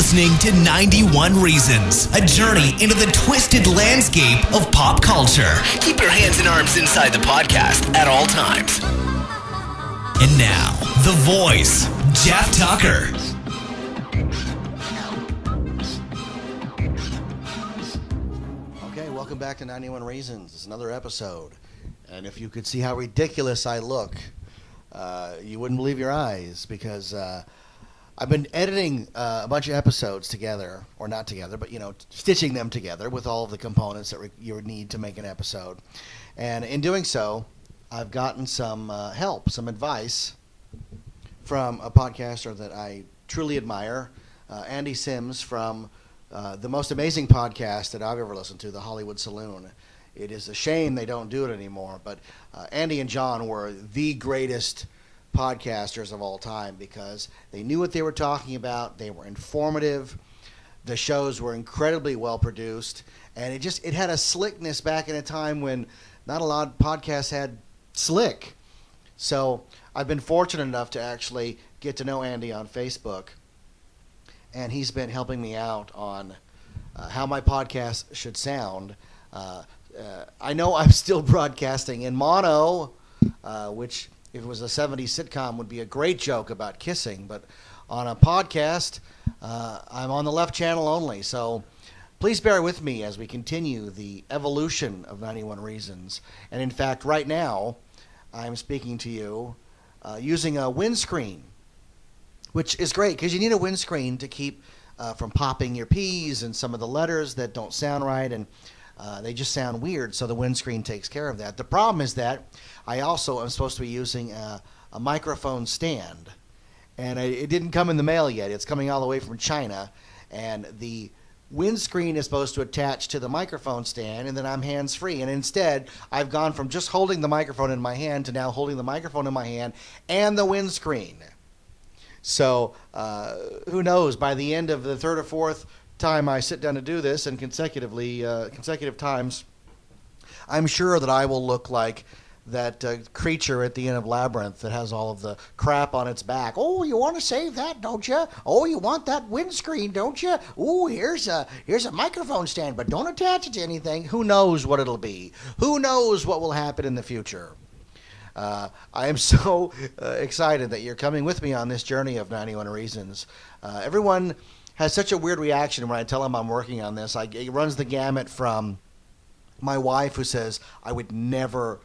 listening to 91 Reasons, a journey into the twisted landscape of pop culture. Keep your hands and arms inside the podcast at all times. And now, the voice, Jeff Tucker. Okay, welcome back to 91 Reasons. It's another episode. And if you could see how ridiculous I look, you wouldn't believe your eyes, because I've been editing a bunch of episodes together, or not together, but, stitching them together with all of the components that you would need to make an episode. And in doing so, I've gotten some help, some advice from a podcaster that I truly admire, Andy Sims from the most amazing podcast that I've ever listened to, The Hollywood Saloon. It is a shame they don't do it anymore, but Andy and John were the greatest podcasters of all time because they knew what they were talking about. They were informative. The shows were incredibly well produced, and it had a slickness back in a time when not a lot of podcasts had slick. So I've been fortunate enough to actually get to know Andy on Facebook, and he's been helping me out on how my podcast should sound. I know I'm still broadcasting in mono, which if it was a 70s sitcom would be a great joke about kissing, but on a podcast, I'm on the left channel only. So please bear with me as we continue the evolution of 91 Reasons. And in fact, right now, I'm speaking to you using a windscreen, which is great because you need a windscreen to keep from popping your P's and some of the letters that don't sound right, and they just sound weird, so the windscreen takes care of that. The problem is that I also am supposed to be using a microphone stand, and it didn't come in the mail yet. It's coming all the way from China, and the windscreen is supposed to attach to the microphone stand, and then I'm hands-free. And instead, I've gone from just holding the microphone in my hand to now holding the microphone in my hand and the windscreen. So who knows, by the end of the third or fourth time I sit down to do this, and consecutive times, I'm sure that I will look like that creature at the end of Labyrinth that has all of the crap on its back. Oh, you want to save that, don't you? Oh, you want that windscreen, don't you? Oh, here's a microphone stand, but don't attach it to anything. Who knows what it'll be? Who knows what will happen in the future? I am so excited that you're coming with me on this journey of 91 Reasons. Everyone has such a weird reaction when I tell them I'm working on this. It runs the gamut from my wife, who says I would never,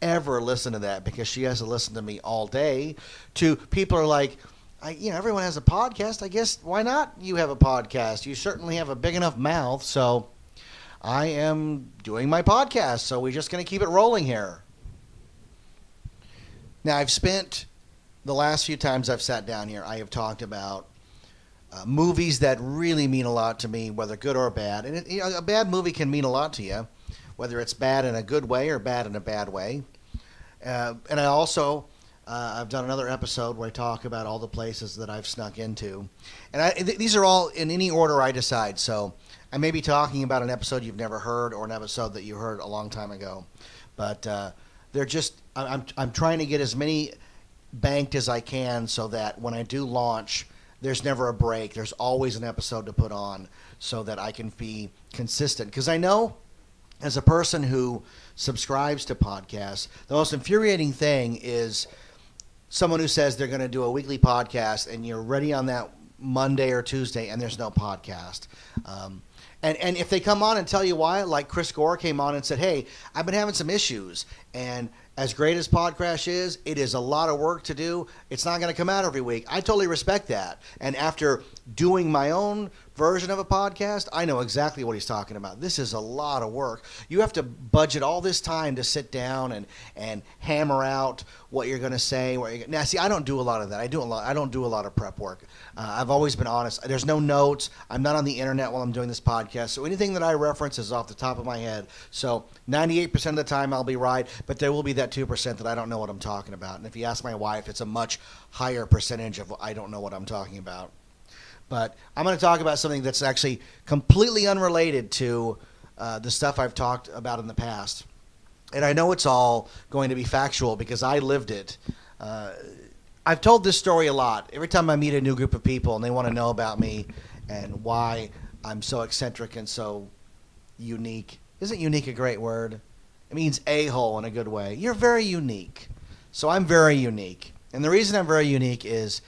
ever listen to that because she has to listen to me all day, to people who are like, everyone has a podcast. I guess, why not you have a podcast? You certainly have a big enough mouth, so I am doing my podcast, so we're just going to keep it rolling here. Now, I've spent the last few times I've sat down here, I have talked about movies that really mean a lot to me, whether good or bad. And a bad movie can mean a lot to you, whether it's bad in a good way or bad in a bad way. And I also, I've done another episode where I talk about all the places that I've snuck into. And these are all in any order I decide. So I may be talking about an episode you've never heard or an episode that you heard a long time ago. But they're just, I'm trying to get as many banked as I can so that when I do launch, there's never a break. There's always an episode to put on so that I can be consistent. Because I know, as a person who subscribes to podcasts, the most infuriating thing is someone who says they're going to do a weekly podcast and you're ready on that Monday or Tuesday and there's no podcast. And if they come on and tell you why, like Chris Gore came on and said, hey, I've been having some issues, and as great as Podcrash is, it is a lot of work to do. It's not going to come out every week. I totally respect that. And after doing my own version of a podcast, I know exactly what he's talking about. This is a lot of work. You have to budget all this time to sit down and hammer out what you're going to say. Now, see, I don't do a lot of that. I don't do a lot of prep work. I've always been honest. There's no notes. I'm not on the internet while I'm doing this podcast. So anything that I reference is off the top of my head. So 98% of the time I'll be right, but there will be that 2% that I don't know what I'm talking about. And if you ask my wife, it's a much higher percentage of I don't know what I'm talking about. But I'm going to talk about something that's actually completely unrelated to the stuff I've talked about in the past. And I know it's all going to be factual because I lived it. I've told this story a lot. Every time I meet a new group of people and they want to know about me, and why I'm so eccentric and so unique. Isn't unique a great word? It means a-hole in a good way. You're very unique. So I'm very unique. And the reason I'm very unique is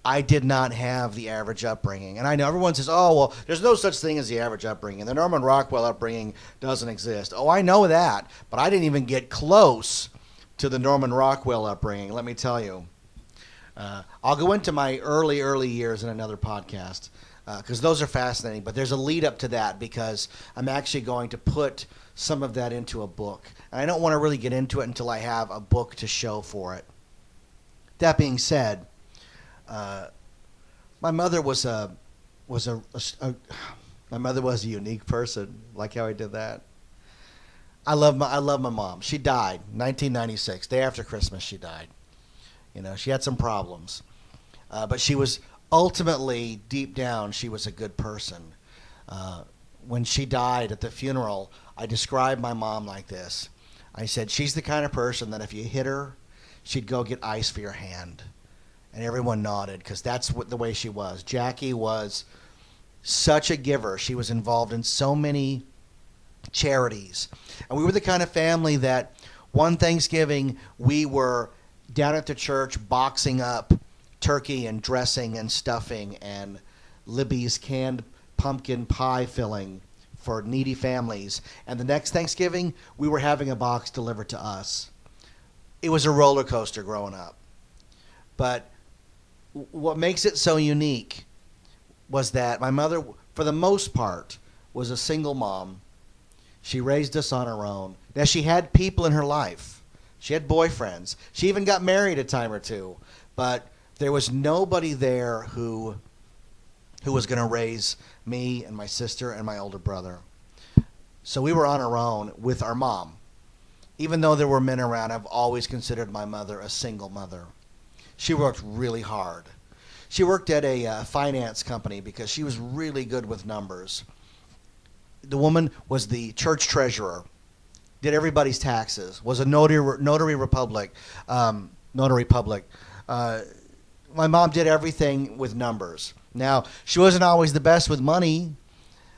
I did not have the average upbringing. And I know everyone says, oh, well, there's no such thing as the average upbringing. The Norman Rockwell upbringing doesn't exist. Oh, I know that. But I didn't even get close to the Norman Rockwell upbringing, let me tell you. I'll go into my early years in another podcast because those are fascinating. But there's a lead up to that because I'm actually going to put some of that into a book. And I don't want to really get into it until I have a book to show for it. That being said, my mother was a unique person. Like how I did that. I love my mom. She died 1996, day after Christmas. She died. You know, she had some problems, but she was ultimately deep down. She was a good person. When she died at the funeral, I described my mom like this. I said, she's the kind of person that if you hit her, she'd go get ice for your hand. And everyone nodded because that's the way she was. Jackie was such a giver. She was involved in so many charities. And we were the kind of family that one Thanksgiving we were down at the church boxing up turkey and dressing and stuffing and Libby's canned pumpkin pie filling for needy families. And the next Thanksgiving, we were having a box delivered to us. It was a roller coaster growing up. But what makes it so unique was that my mother, for the most part, was a single mom. She raised us on her own. Now, she had people in her life. She had boyfriends. She even got married a time or two. But there was nobody there who was going to raise me and my sister and my older brother. So we were on our own with our mom. Even though there were men around, I've always considered my mother a single mother. She worked really hard. She worked at a finance company because she was really good with numbers. The woman was the church treasurer, did everybody's taxes, was a notary public. My mom did everything with numbers. Now, she wasn't always the best with money.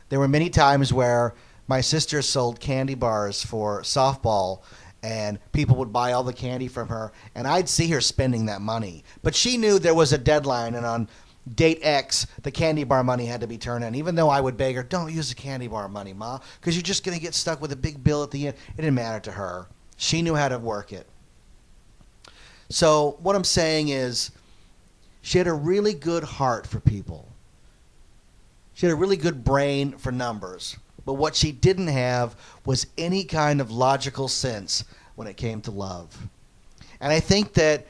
There were many times where my sister sold candy bars for softball, and people would buy all the candy from her, and I'd see her spending that money. But she knew there was a deadline, and on date X, the candy bar money had to be turned in, even though I would beg her, don't use the candy bar money, Ma, because you're just going to get stuck with a big bill at the end. It didn't matter to her. She knew how to work it. So what I'm saying is she had a really good heart for people. She had a really good brain for numbers. But what she didn't have was any kind of logical sense when it came to love. And I think that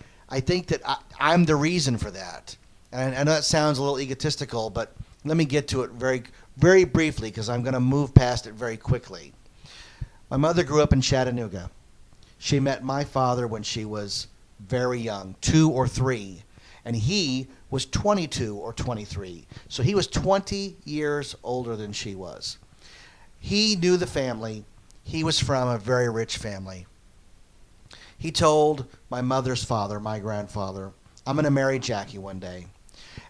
I'm the reason for that. And I know that sounds a little egotistical, but let me get to it very, very briefly because I'm going to move past it very quickly. My mother grew up in Chattanooga. She met my father when she was very young, 2 or 3, and he was 22 or 23. So he was 20 years older than she was. He knew the family. He was from a very rich family. He told my mother's father, my grandfather, I'm going to marry Jackie one day.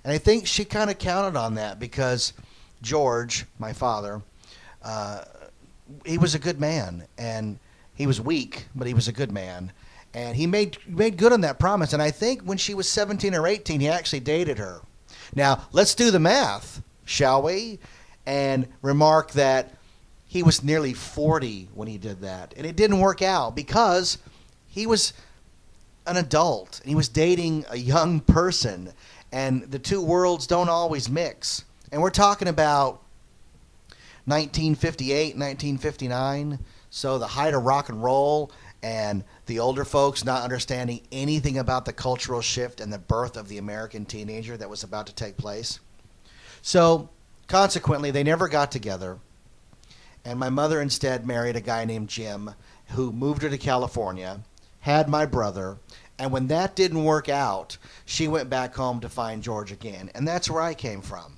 And I think she kind of counted on that because George, my father, he was a good man. And he was weak, but he was a good man. And he made good on that promise. And I think when she was 17 or 18, he actually dated her. Now, let's do the math, shall we? And remark that he was nearly 40 when he did that. And it didn't work out because he was an adult. And he was dating a young person. And the two worlds don't always mix. And we're talking about 1958, 1959. So the height of rock and roll and the older folks not understanding anything about the cultural shift and the birth of the American teenager that was about to take place. So consequently, they never got together. And my mother instead married a guy named Jim who moved her to California, had my brother, and when that didn't work out, she went back home to find George again. And that's where I came from.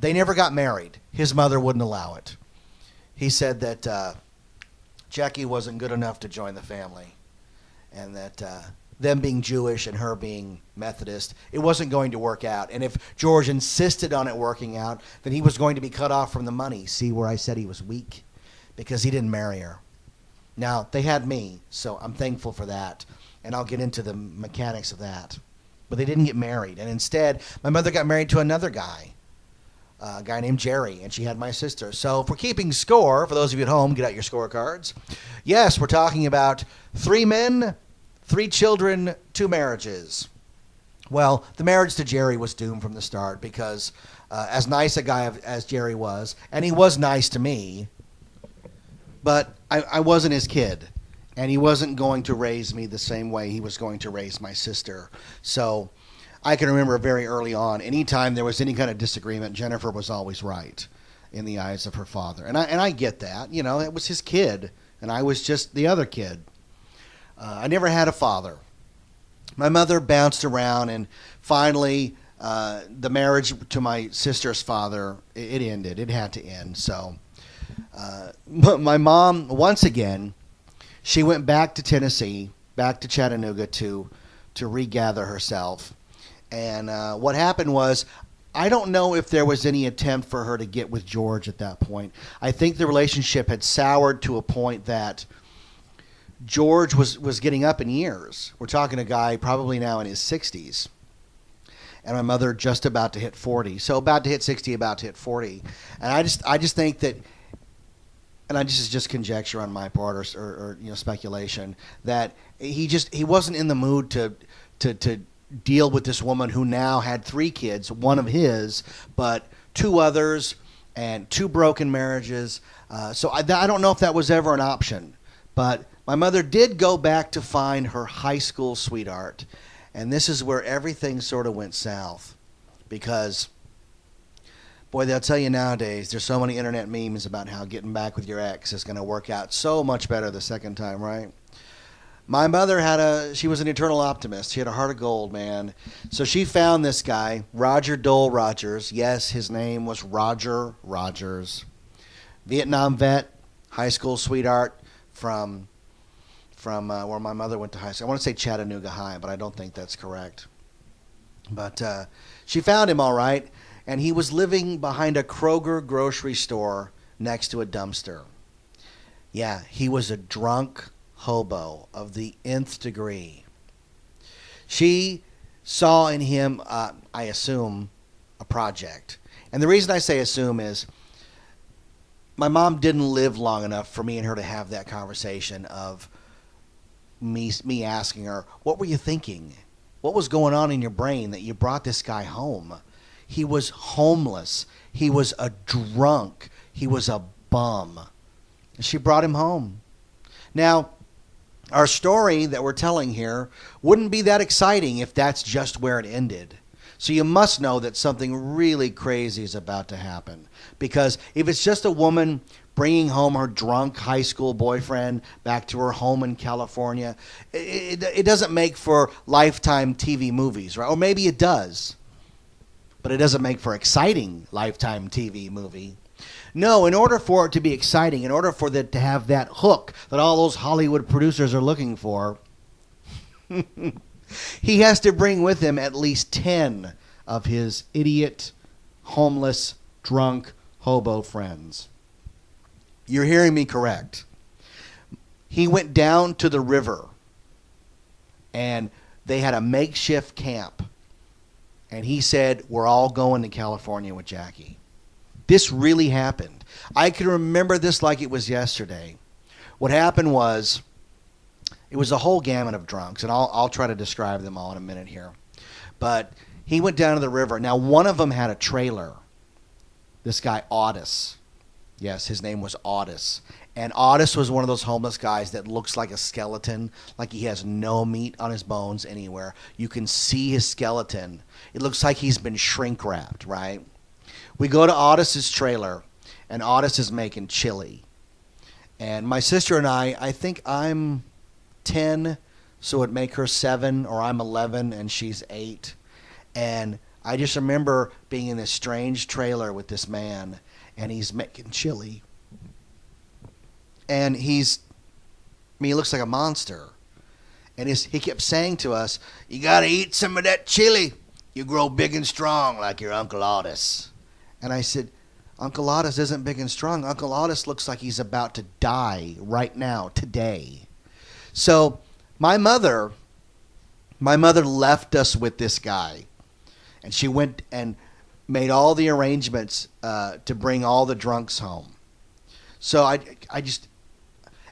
They never got married. His mother wouldn't allow it. He said that Jackie wasn't good enough to join the family and that them being Jewish and her being Methodist, it wasn't going to work out. And if George insisted on it working out, then he was going to be cut off from the money. See where I said he was weak? Because he didn't marry her. Now, they had me, so I'm thankful for that. And I'll get into the mechanics of that. But they didn't get married. And instead, my mother got married to another guy, a guy named Jerry, and she had my sister. So if we're keeping score, for those of you at home, get out your scorecards. Yes, we're talking about 3 men, 3 children, 2 marriages. Well, the marriage to Jerry was doomed from the start because as nice a guy as Jerry was, and he was nice to me, but I wasn't his kid, and he wasn't going to raise me the same way he was going to raise my sister. So I can remember very early on, anytime there was any kind of disagreement, Jennifer was always right in the eyes of her father. And I get that. You know, it was his kid, and I was just the other kid. I never had a father. My mother bounced around, and finally the marriage to my sister's father, it ended. It had to end. So my mom, once again, she went back to Tennessee, back to Chattanooga to regather herself. And what happened was, I don't know if there was any attempt for her to get with George at that point. I think the relationship had soured to a point that George was getting up in years. We're talking a guy probably now in his 60s. And my mother just about to hit 40. So about to hit 60, about to hit 40. And I just think that, and this is just conjecture on my part or speculation, that he wasn't in the mood to deal with this woman who now had 3 kids, one of his, but 2 others and 2 broken marriages. So I don't know if that was ever an option. But my mother did go back to find her high school sweetheart. And this is where everything sort of went south. Because, boy, they'll tell you nowadays, there's so many internet memes about how getting back with your ex is going to work out so much better the second time, right? My mother she was an eternal optimist. She had a heart of gold, man. So she found this guy, Roger Dole Rogers. Yes, his name was Roger Rogers. Vietnam vet, high school sweetheart from where my mother went to high school. I want to say Chattanooga High, but I don't think that's correct. But she found him all right, and he was living behind a Kroger grocery store next to a dumpster. Yeah, he was a drunk hobo of the nth degree. She saw in him, I assume, a project. And the reason I say assume is my mom didn't live long enough for me and her to have that conversation of me asking her, what were you thinking? What was going on in your brain that you brought this guy home? He was homeless. He was a drunk. He was a bum. And she brought him home. Now, our story that we're telling here wouldn't be that exciting if that's just where it ended. So you must know that something really crazy is about to happen. Because if it's just a woman bringing home her drunk high school boyfriend back to her home in California, it doesn't make for Lifetime TV movies, right? Or maybe it does. But it doesn't make for exciting Lifetime TV movie. No, in order for it to be exciting, in order for it to have that hook that all those Hollywood producers are looking for, he has to bring with him at least 10 of his idiot, homeless, drunk, hobo friends. You're hearing me correct. He went down to the river, and they had a makeshift camp. And he said, we're all going to California with Jackie. This really happened. I can remember this like it was yesterday. What happened was, it was a whole gamut of drunks, and I'll try to describe them all in a minute here. But he went down to the river. Now, one of them had a trailer. This guy, Otis. Yes, his name was Otis. And Otis was one of those homeless guys that looks like a skeleton, like he has no meat on his bones anywhere. You can see his skeleton. It looks like he's been shrink wrapped, right? We go to Otis's trailer, and Otis is making chili. And my sister and I think I'm 10, so it'd make her 7, or I'm 11 and she's 8. And I just remember being in this strange trailer with this man, and he's making chili. And he looks like a monster. And he kept saying to us, "You got to eat some of that chili. You grow big and strong like your Uncle Otis." And I said, "Uncle Otis isn't big and strong. Uncle Otis looks like he's about to die right now, today." So my mother left us with this guy. And she went and made all the arrangements to bring all the drunks home. So I just,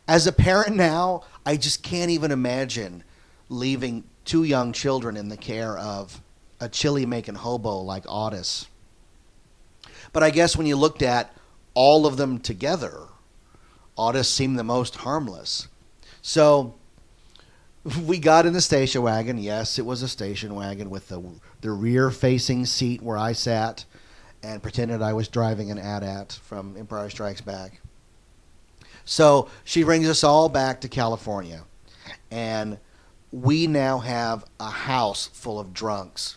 as a parent now, I just can't even imagine leaving 2 young children in the care of a chili-making hobo like Otis. But I guess when you looked at all of them together, Otis seemed the most harmless. So we got in the station wagon. Yes, it was a station wagon with the rear-facing seat where I sat and pretended I was driving an AT-AT from Empire Strikes Back. So she brings us all back to California, and we now have a house full of drunks.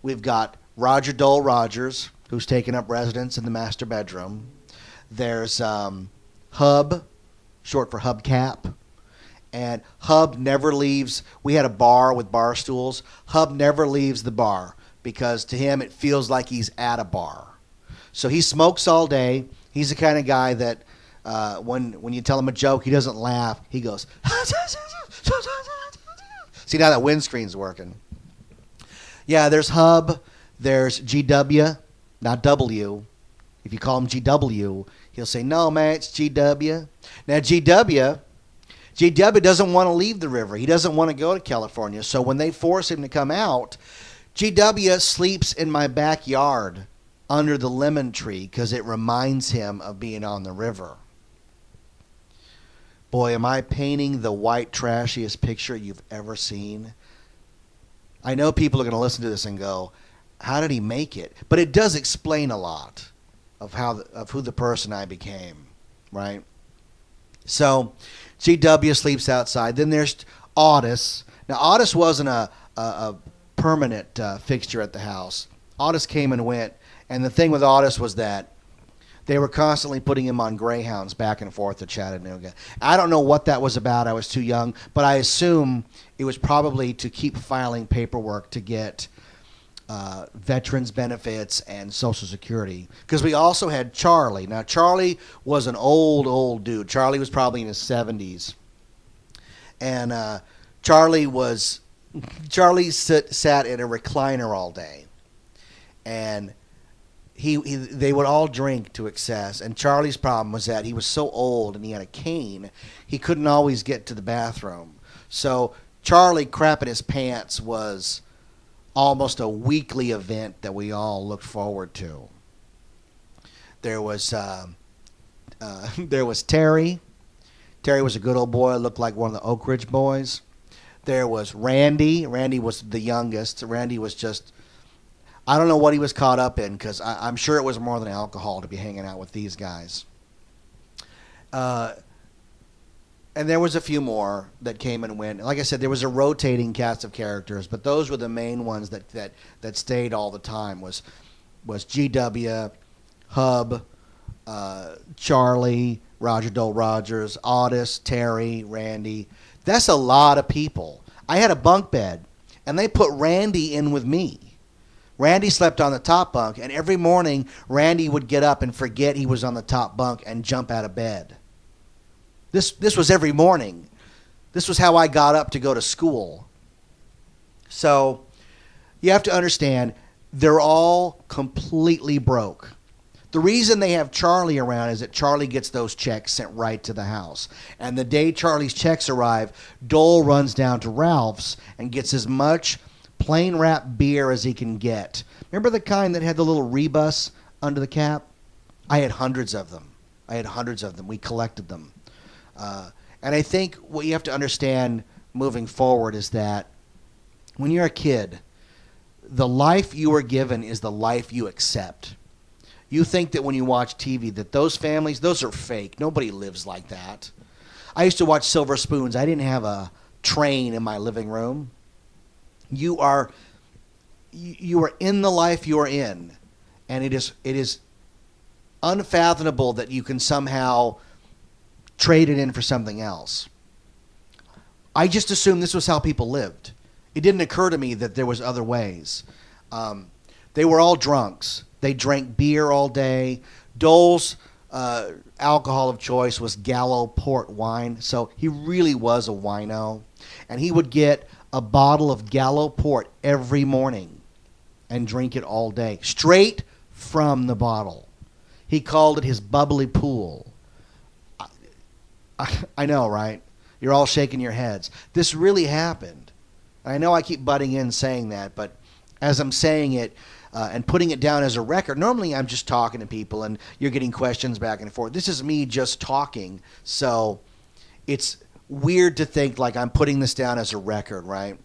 We've got Roger Dole Rogers, who's taken up residence in the master bedroom. There's Hub, short for Hubcap. And Hub never leaves. We had a bar with bar stools. Hub never leaves the bar because to him it feels like he's at a bar. So he smokes all day. He's the kind of guy that when you tell him a joke, he doesn't laugh. He goes, see, now that windscreen's working. Yeah, there's Hub. There's GW, not W. If you call him GW, he'll say, "No, man, it's GW." Now, GW doesn't want to leave the river. He doesn't want to go to California. So when they force him to come out, GW sleeps in my backyard under the lemon tree because it reminds him of being on the river. Boy, am I painting the white trashiest picture you've ever seen. I know people are going to listen to this and go, "How did he make it?" But it does explain a lot of who the person I became, right? So GW sleeps outside. Then there's Otis. Now, Otis wasn't a permanent fixture at the house. Otis came and went. And the thing with Otis was that they were constantly putting him on Greyhounds back and forth to Chattanooga. I don't know what that was about. I was too young. But I assume it was probably to keep filing paperwork to get veterans benefits and Social Security. Because we also had Charlie. Now, Charlie was an old dude. Charlie was probably in his 70s. And Charlie sat in a recliner all day. And they would all drink to excess. And Charlie's problem was that he was so old and he had a cane, he couldn't always get to the bathroom. So Charlie crapping his pants was almost a weekly event that we all looked forward to. There was Terry. Terry was a good old boy, looked like one of the Oak Ridge boys. There was Randy. Randy was the youngest. Randy was just, I don't know what he was caught up in because I'm sure it was more than alcohol to be hanging out with these guys. And there was a few more that came and went. Like I said, there was a rotating cast of characters, but those were the main ones that stayed all the time. Was GW, Hub, Charlie, Roger Dole Rogers, Otis, Terry, Randy. That's a lot of people. I had a bunk bed, and they put Randy in with me. Randy slept on the top bunk, and every morning Randy would get up and forget he was on the top bunk and jump out of bed. This was every morning. This was how I got up to go to school. So you have to understand, they're all completely broke. The reason they have Charlie around is that Charlie gets those checks sent right to the house. And the day Charlie's checks arrive, Dole runs down to Ralph's and gets as much plain wrap beer as he can get. Remember the kind that had the little rebus under the cap? I had hundreds of them. We collected them. And I think what you have to understand moving forward is that when you're a kid, the life you are given is the life you accept. You think that when you watch TV that those families, those are fake. Nobody lives like that. I used to watch Silver Spoons. I didn't have a train in my living room. You are in the life you are in, and it is unfathomable that you can somehow trade it in for something else. I just assumed this was how people lived. It didn't occur to me that there was other ways. They were all drunks. They drank beer all day. Dole's alcohol of choice was Gallo port wine, so he really was a wino. And he would get a bottle of Gallo port every morning and drink it all day, straight from the bottle. He called it his bubbly pool. I know, right? You're all shaking your heads. This really happened. I know I keep butting in saying that, but as I'm saying it and putting it down as a record, normally I'm just talking to people and you're getting questions back and forth. This is me just talking, so it's weird to think like I'm putting this down as a record, right?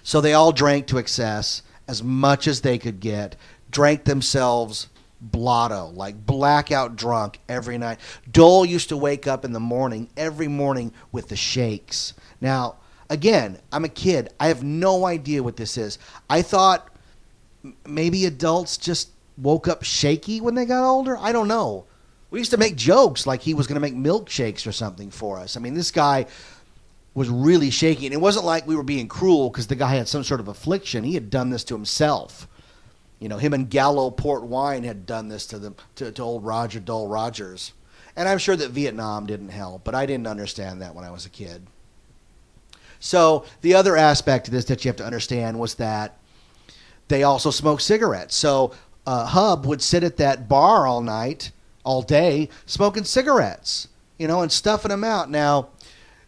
So they all drank to excess as much as they could get, drank themselves blotto, like blackout drunk every night. Dole used to wake up in the morning, every morning, with the shakes. Now, again, I'm a kid. I have no idea what this is. I thought maybe adults just woke up shaky when they got older. I don't know. We used to make jokes like he was going to make milkshakes or something for us. I mean, this guy was really shaky. And it wasn't like we were being cruel because the guy had some sort of affliction. He had done this to himself. You know, him and Gallo port wine had done this to old Roger Dole Rogers. And I'm sure that Vietnam didn't help, but I didn't understand that when I was a kid. So the other aspect of this that you have to understand was that they also smoked cigarettes. So Hub would sit at that bar all night, all day, smoking cigarettes, you know, and stuffing them out. Now,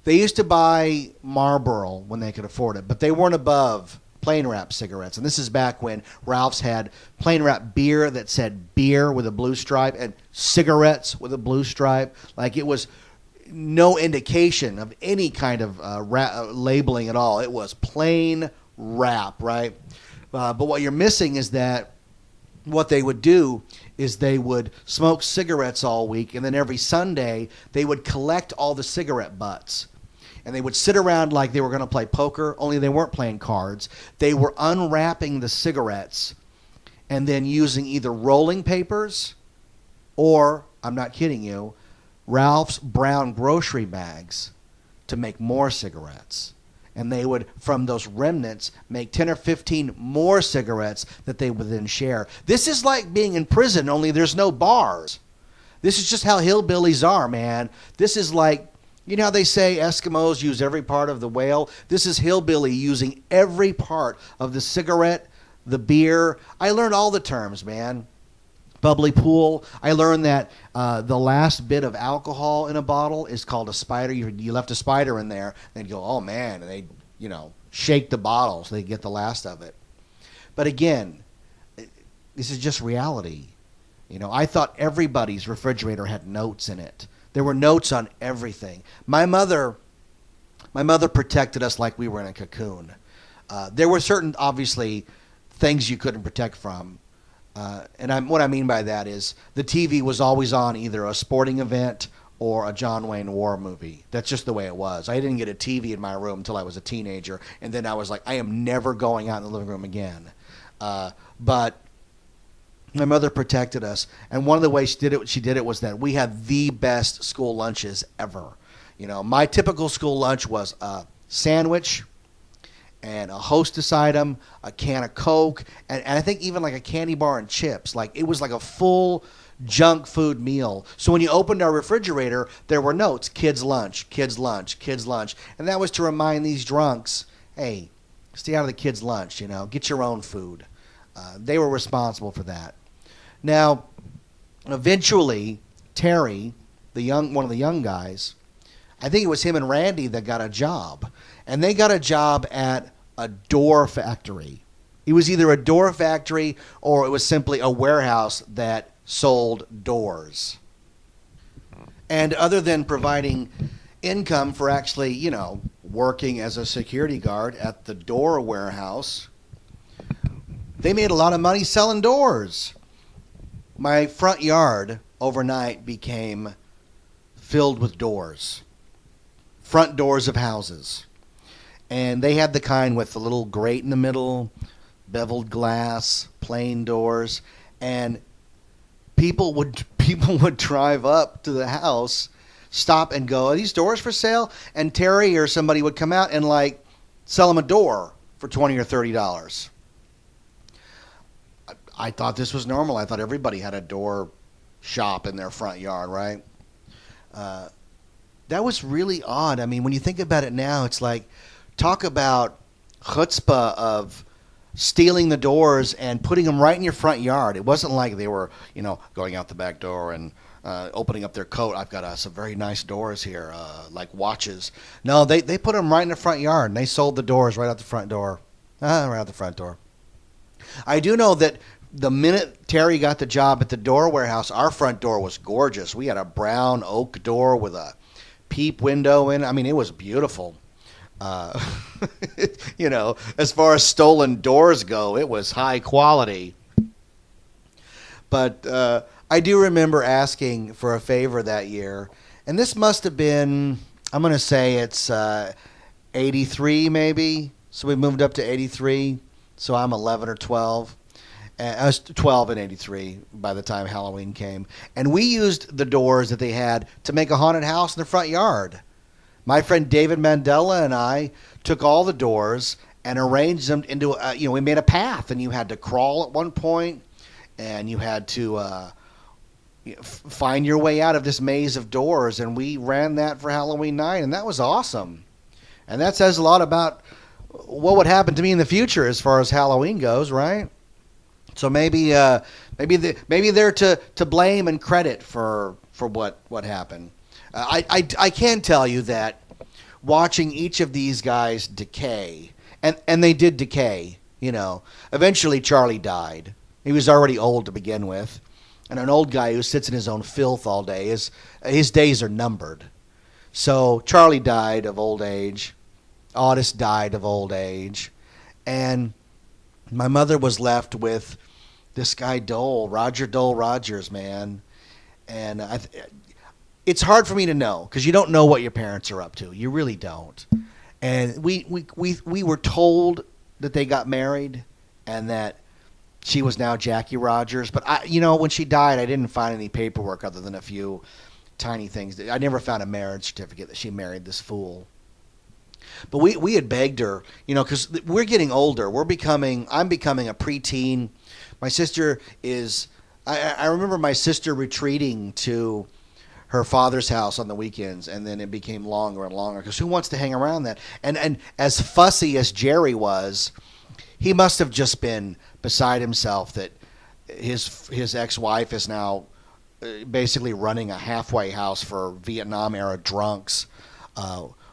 they used to buy Marlboro when they could afford it, but they weren't above plain wrap cigarettes. And this is back when Ralph's had plain wrap beer that said beer with a blue stripe and cigarettes with a blue stripe. Like, it was no indication of any kind of labeling at all. It was plain wrap, right? But what you're missing is that what they would do is they would smoke cigarettes all week, and then every Sunday they would collect all the cigarette butts. And they would sit around like they were going to play poker, only they weren't playing cards. They were unwrapping the cigarettes and then using either rolling papers or, I'm not kidding you, Ralph's brown grocery bags to make more cigarettes. And they would, from those remnants, make 10 or 15 more cigarettes that they would then share. This is like being in prison, only there's no bars. This is just how hillbillies are, man. This is like, you know how they say Eskimos use every part of the whale? This is hillbilly using every part of the cigarette, the beer. I learned all the terms, man. Bubbly pool. I learned that the last bit of alcohol in a bottle is called a spider. You left a spider in there, and they'd go, oh, man, and they'd, you know, shake the bottle so they'd get the last of it. But again, this is just reality. You know, I thought everybody's refrigerator had notes in it. There were notes on everything. My mother protected us like we were in a cocoon. There were certain, obviously, things you couldn't protect from. What I mean by that is the TV was always on either a sporting event or a John Wayne war movie. That's just the way it was. I didn't get a TV in my room until I was a teenager, and then I was like, I am never going out in the living room again. But my mother protected us, and one of the ways she did it was that we had the best school lunches ever. You know, my typical school lunch was a sandwich and a Hostess item, a can of Coke, and I think even like a candy bar and chips. Like, it was like a full junk food meal. So when you opened our refrigerator, there were notes: kids lunch, kids lunch, kids lunch, and that was to remind these drunks, hey, stay out of the kids lunch. You know, get your own food. They were responsible for that. Now, eventually, Terry, one of the young guys, I think it was him and Randy that got a job. And they got a job at a door factory. It was either a door factory or it was simply a warehouse that sold doors. And other than providing income for actually, you know, working as a security guard at the door warehouse, they made a lot of money selling doors. My front yard overnight became filled with doors. Front doors of houses. And they had the kind with the little grate in the middle, beveled glass, plain doors, and people would drive up to the house stop and go, are these doors for sale? And Terry or somebody would come out and like sell them a door for $20 or $30. I thought this was normal. I thought everybody had a door shop in their front yard, right? That was really odd. I mean, when you think about it now, it's like, talk about chutzpah of stealing the doors and putting them right in your front yard. It wasn't like they were, going out the back door and opening up their coat. I've got some very nice doors here, like watches. No, they put them right in the front yard, and they sold the doors right out the front door. Right out the front door. I do know that the minute Terry got the job at the door warehouse, our front door was gorgeous. We had a brown oak door with a peep window in it. I mean, it was beautiful. As far as stolen doors go, it was high quality. But I do remember asking for a favor that year, and this must have been, I'm going to say it's 83 maybe. So we moved up to 83. So I'm 11 or 12. I was 12 in 83 by the time Halloween came. And we used the doors that they had to make a haunted house in the front yard. My friend David Mandela and I took all the doors and arranged them into, we made a path, and you had to crawl at one point, and you had to find your way out of this maze of doors. And we ran that for Halloween night, and that was awesome. And that says a lot about what would happen to me in the future as far as Halloween goes, right? So maybe they're to blame and credit for what happened. I can tell you that watching each of these guys decay, and they did decay. Eventually Charlie died. He was already old to begin with, and an old guy who sits in his own filth all day his days are numbered. So Charlie died of old age. Otis died of old age, and my mother was left with this guy Roger Dole Rogers, man. And it's hard for me to know, because you don't know what your parents are up to. You really don't. And we were told that they got married and that she was now Jackie Rogers. But when she died, I didn't find any paperwork other than a few tiny things. I never found a marriage certificate that she married this fool. But we had begged her, because we're getting older. I'm becoming a preteen. My sister is, I remember my sister retreating to her father's house on the weekends, and then it became longer and longer, because who wants to hang around that? And as fussy as Jerry was, he must have just been beside himself that his ex-wife is now basically running a halfway house for Vietnam-era drunks.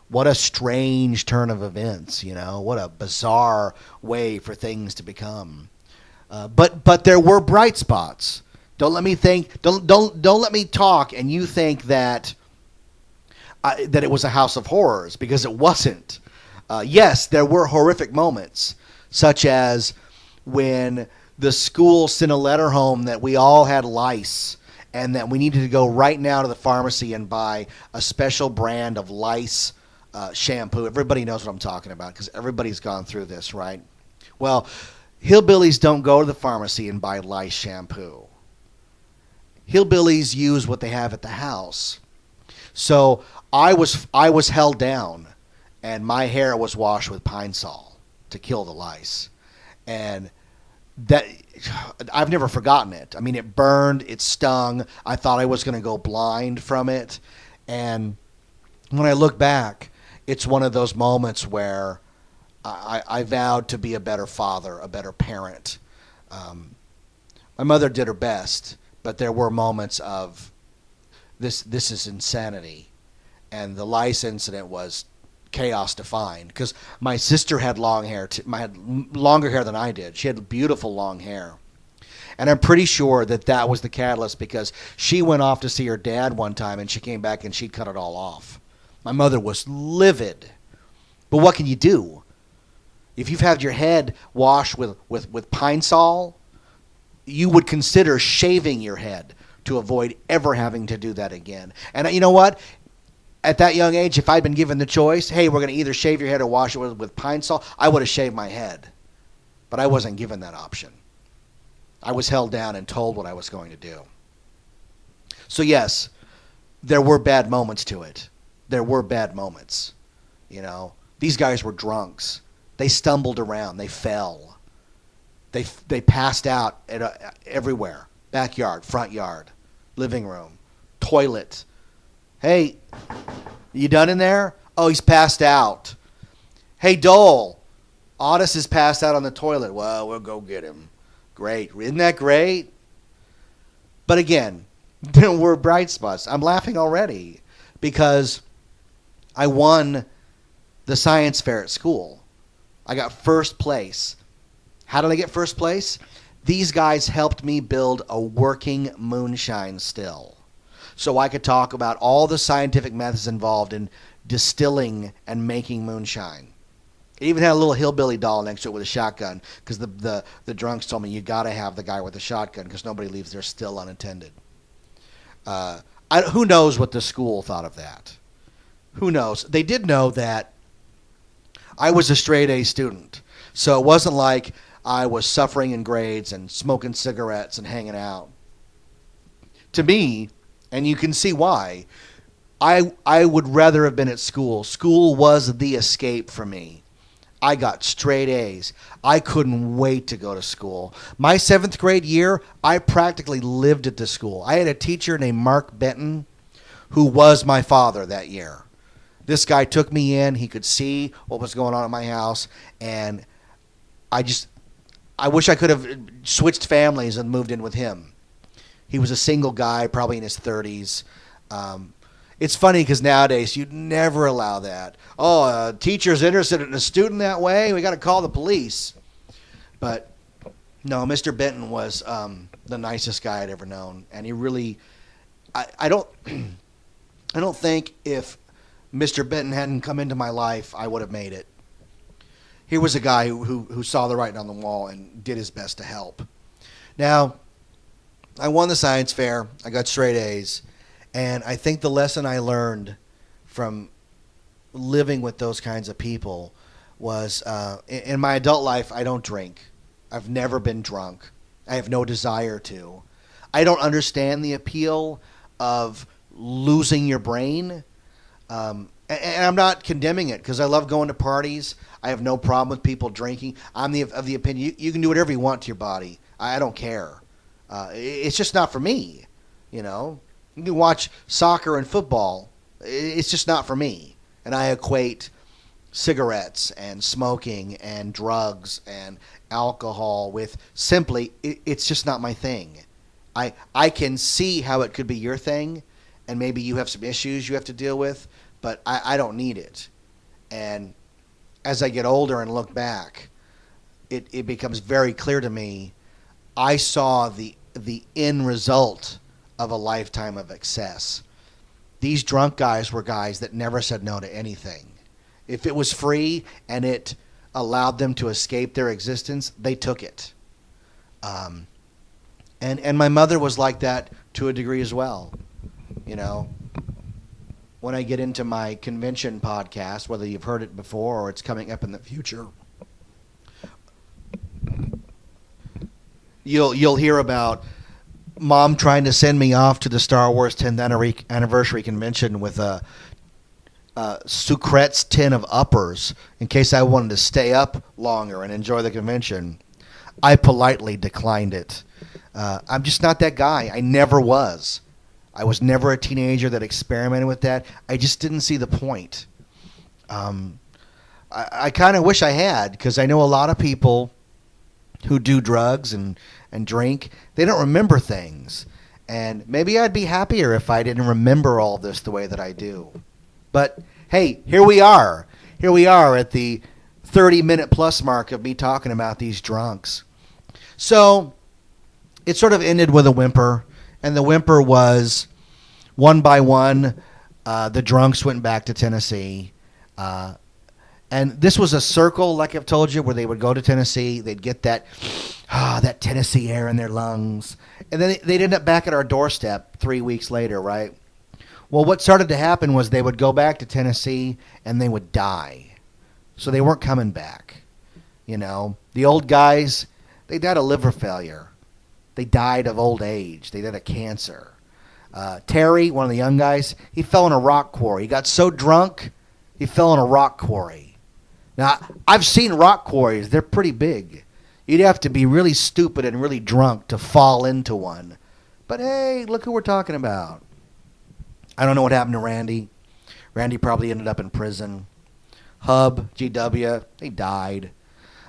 What a strange turn of events, What a bizarre way for things to become. But there were bright spots. Don't let me think. Don't let me talk, and you think that it was a house of horrors, because it wasn't. Yes, there were horrific moments, such as when the school sent a letter home that we all had lice, and that we needed to go right now to the pharmacy and buy a special brand of lice shampoo. Everybody knows what I'm talking about, because everybody's gone through this, right? Well, hillbillies don't go to the pharmacy and buy lice shampoo. Hillbillies use what they have at the house. So I was held down, and my hair was washed with Pine Sol to kill the lice. And that, I've never forgotten it. I mean, it burned, it stung. I thought I was going to go blind from it. And when I look back, it's one of those moments where I vowed to be a better father, a better parent. My mother did her best, but there were moments of this is insanity. And the lice incident was chaos defined, because my sister had long hair, had longer hair than I did. She had beautiful long hair. And I'm pretty sure that was the catalyst, because she went off to see her dad one time, and she came back and she'd cut it all off. My mother was livid. But what can you do? If you've had your head washed with Pine Sol, you would consider shaving your head to avoid ever having to do that again. And you know what? At that young age, if I'd been given the choice, hey, we're going to either shave your head or wash it with Pine Sol, I would have shaved my head. But I wasn't given that option. I was held down and told what I was going to do. So yes, there were bad moments to it. There were bad moments. You know, these guys were drunks. They stumbled around. They fell. They passed out everywhere. Backyard, front yard, living room, toilet. Hey, you done in there? Oh, he's passed out. Hey, Dole, Otis is passed out on the toilet. Well, we'll go get him. Great. Isn't that great? But again, there were bright spots. I'm laughing already because I won the science fair at school. I got first place. How did I get first place? These guys helped me build a working moonshine still. So I could talk about all the scientific methods involved in distilling and making moonshine. It even had a little hillbilly doll next to it with a shotgun because the drunks told me you got to have the guy with the shotgun because nobody leaves their still unattended. Who knows what the school thought of that? Who knows? They did know that I was a straight A student. So it wasn't like I was suffering in grades and smoking cigarettes and hanging out. To me, and you can see why, I would rather have been at school. School was the escape for me. I got straight A's. I couldn't wait to go to school. My 7th grade year, I practically lived at the school. I had a teacher named Mark Benton who was my father that year. This guy took me in. He could see what was going on at my house, and I wish I could have switched families and moved in with him. He was a single guy, probably in his 30s. It's funny because nowadays you'd never allow that. Oh, a teacher's interested in a student that way? We got to call the police. But no, Mr. Benton was the nicest guy I'd ever known, and he really. I don't think if Mr. Benton hadn't come into my life, I would have made it. He was a guy who saw the writing on the wall and did his best to help. Now, I won the science fair. I got straight A's. And I think the lesson I learned from living with those kinds of people was in my adult life, I don't drink. I've never been drunk. I have no desire to. I don't understand the appeal of losing your brain. And I'm not condemning it because I love going to parties. I have no problem with people drinking. I'm of the opinion you can do whatever you want to your body. I don't care. It's just not for me, you know. You can watch soccer and football. It's just not for me. And I equate cigarettes and smoking and drugs and alcohol with simply, it's just not my thing. I can see how it could be your thing, and maybe you have some issues you have to deal with, but I don't need it. And as I get older and look back, it becomes very clear to me, I saw the end result of a lifetime of excess. These drunk guys were guys that never said no to anything. If it was free and it allowed them to escape their existence, they took it. And my mother was like that to a degree as well. You know, when I get into my convention podcast, whether you've heard it before or it's coming up in the future, you'll hear about Mom trying to send me off to the Star Wars 10th anniversary convention with a Sucret's tin of uppers in case I wanted to stay up longer and enjoy the convention. I politely declined it. I'm just not that guy. I never was. I was never a teenager that experimented with that. I just didn't see the point. I kind of wish I had, because I know a lot of people who do drugs and drink, they don't remember things. And maybe I'd be happier if I didn't remember all this the way that I do. But hey, here we are. Here we are at the 30-minute plus mark of me talking about these drunks. So it sort of ended with a whimper, and the whimper was one by one, the drunks went back to Tennessee. And this was a circle, like I've told you, where they would go to Tennessee. They'd get that Tennessee air in their lungs. And then they'd end up back at our doorstep 3 weeks later, right? Well, what started to happen was they would go back to Tennessee and they would die. So they weren't coming back. You know, the old guys, they died of liver failure. They died of old age. They died of cancer. Terry, one of the young guys, he fell in a rock quarry. He got so drunk, he fell in a rock quarry. Now, I've seen rock quarries. They're pretty big. You'd have to be really stupid and really drunk to fall into one. But hey, look who we're talking about. I don't know what happened to Randy. Randy probably ended up in prison. Hub, GW, they died.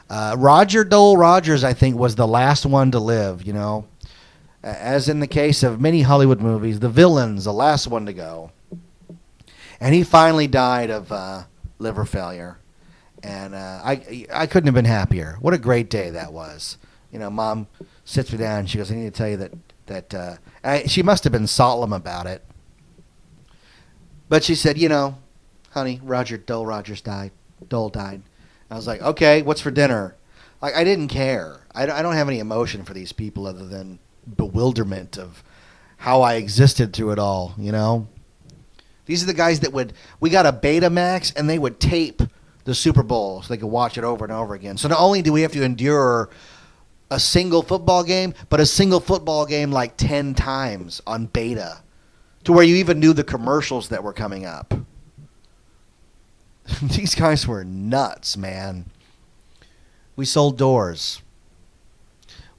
Roger Dole Rogers, I think, was the last one to live, you know. As in the case of many Hollywood movies, the villain's the last one to go. And he finally died of liver failure. And I couldn't have been happier. What a great day that was. You know, Mom sits me down and she goes, I need to tell you that she must have been solemn about it. But she said, you know, honey, Dole Rogers died. Dole died. I was like, okay, what's for dinner? Like, I didn't care. I don't have any emotion for these people other than bewilderment of how I existed through it all, you know? These are the guys that we got a Betamax and they would tape the Super Bowl so they could watch it over and over again. So not only do we have to endure a single football game, but a single football game like 10 times on beta to where you even knew the commercials that were coming up. These guys were nuts, man. We sold doors.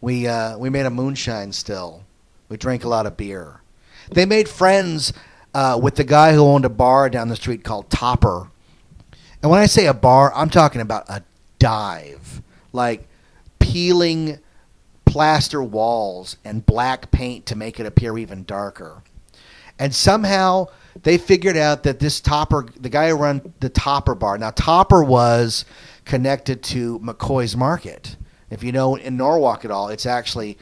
We made a moonshine still. We drank a lot of beer. They made friends with the guy who owned a bar down the street called Topper. And when I say a bar, I'm talking about a dive. Like peeling plaster walls and black paint to make it appear even darker. And somehow they figured out that this Topper, the guy who ran the Topper bar. Now, Topper was connected to McCoy's Market. If you know in Norwalk at all, it's actually,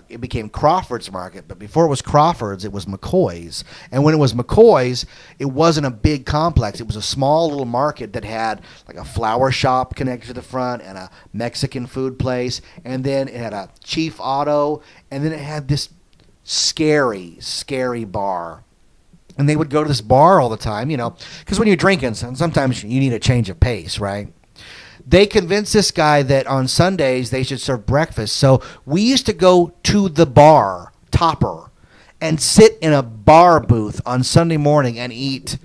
it became Crawford's Market. But before it was Crawford's, it was McCoy's. And when it was McCoy's, it wasn't a big complex. It was a small little market that had like a flower shop connected to the front and a Mexican food place. And then it had a Chief Auto. And then it had this scary, scary bar. And they would go to this bar all the time, you know, because when you're drinking, sometimes you need a change of pace, right? They convinced this guy that on Sundays they should serve breakfast. So we used to go to the bar, Topper, and sit in a bar booth on Sunday morning and eat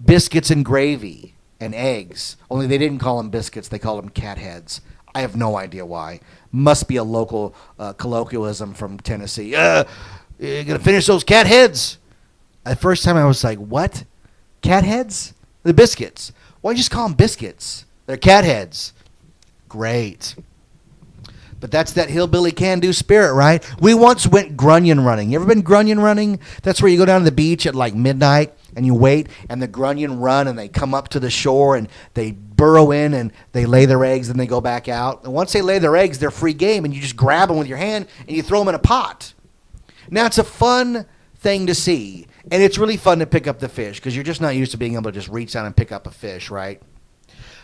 biscuits and gravy and eggs. Only they didn't call them biscuits. They called them cat heads. I have no idea why. Must be a local colloquialism from Tennessee. You're going to finish those cat heads? The first time I was like, what? Cat heads? The biscuits. Why don't you just call them biscuits? They're cat heads. Great. But that's that hillbilly can-do spirit, right? We once went grunion running. You ever been grunion running? That's where you go down to the beach at like midnight and you wait and the grunion run and they come up to the shore and they burrow in and they lay their eggs and they go back out. And once they lay their eggs, they're free game and you just grab them with your hand and you throw them in a pot. Now, it's a fun thing to see. And it's really fun to pick up the fish because you're just not used to being able to just reach down and pick up a fish, right?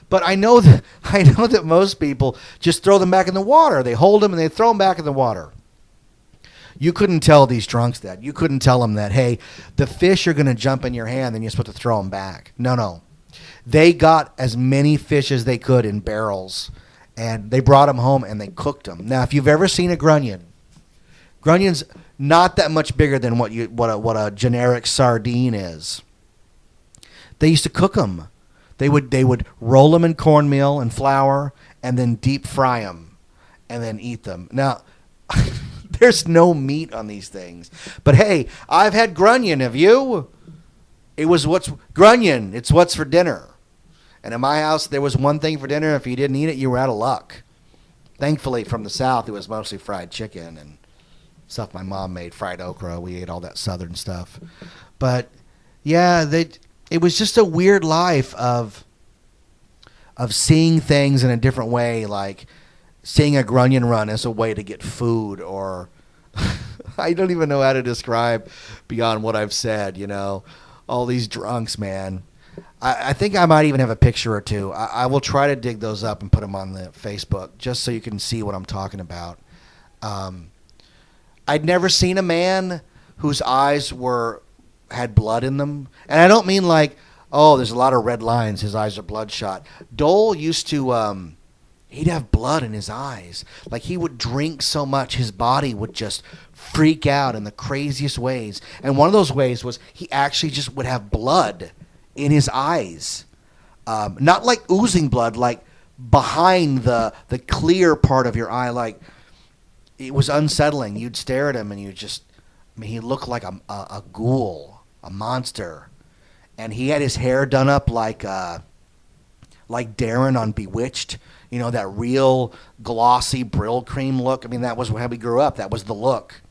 But I know that most people just throw them back in the water. They hold them and they throw them back in the water. You couldn't tell these drunks that. You couldn't tell them that, hey, the fish are going to jump in your hand and you're supposed to throw them back. No. They got as many fish as they could in barrels, and they brought them home and they cooked them. Now, if you've ever seen a grunion's not that much bigger than what a generic sardine is. They used to cook them. They would roll them in cornmeal and flour and then deep fry them and then eat them. Now, there's no meat on these things. But hey, I've had grunion. Have you? It was grunion. It's what's for dinner. And in my house, there was one thing for dinner. If you didn't eat it, you were out of luck. Thankfully, from the South, it was mostly fried chicken and stuff my mom made, fried okra. We ate all that Southern stuff. But yeah, it was just a weird life of seeing things in a different way, like seeing a grunion run as a way to get food, or I don't even know how to describe beyond what I've said, you know, all these drunks, man. I think I might even have a picture or two. I will try to dig those up and put them on the Facebook just so you can see what I'm talking about. I'd never seen a man whose eyes had blood in them. And I don't mean like, oh, there's a lot of red lines, his eyes are bloodshot. Dole used to, he'd have blood in his eyes. Like he would drink so much, his body would just freak out in the craziest ways. And one of those ways was he actually just would have blood in his eyes. Not like oozing blood, like behind the clear part of your eye. Like, it was unsettling. You'd stare at him and he looked like a ghoul, a monster. And he had his hair done up like Darren on Bewitched. You know, that real glossy Brill cream look. I mean, that was how we grew up. That was the look.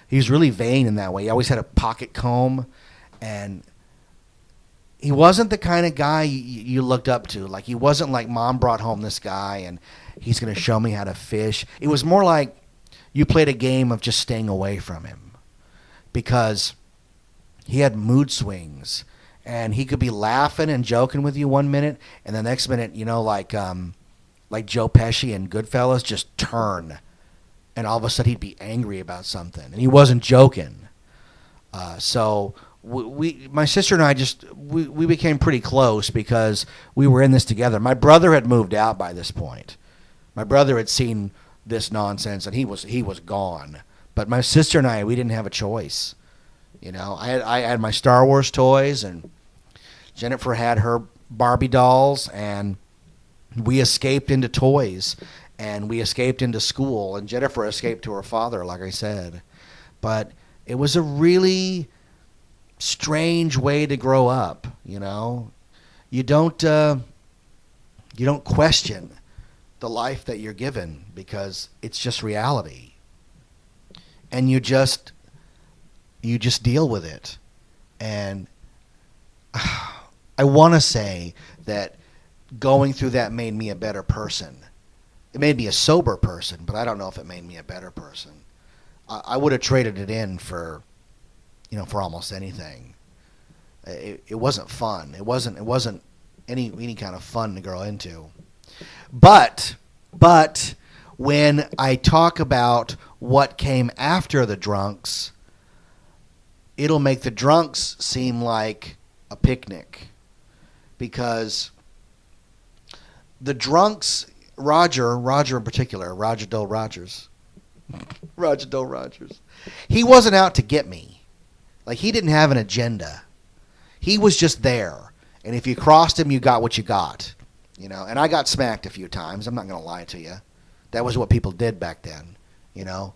He was really vain in that way. He always had a pocket comb, and he wasn't the kind of guy you looked up to. Like, he wasn't like, Mom brought home this guy and he's going to show me how to fish. It was more like you played a game of just staying away from him, because he had mood swings, and he could be laughing and joking with you one minute, and the next minute, you know, like Joe Pesci in Goodfellas, just turn, and all of a sudden he'd be angry about something, and he wasn't joking. So my sister and I we became pretty close because we were in this together. My brother had moved out by this point. My brother had seen this nonsense, and he was gone. But my sister and I, we didn't have a choice. You know, I had my Star Wars toys, and Jennifer had her Barbie dolls, and we escaped into toys, and we escaped into school, and Jennifer escaped to her father, like I said. But it was a really strange way to grow up, you know. You don't question the life that you're given, because it's just reality. And you just deal with it. And I want to say that going through that made me a better person. It made me a sober person, but I don't know if it made me a better person. I would have traded it in for almost anything. It wasn't fun. It wasn't any kind of fun to grow into. But when I talk about what came after the Drunks, it'll make the Drunks seem like a picnic, because the Drunks, Roger in particular, Roger Dole Rogers, he wasn't out to get me. Like, he didn't have an agenda. He was just there. And if you crossed him, you got what you got. You know, and I got smacked a few times. I'm not going to lie to you. That was what people did back then, you know.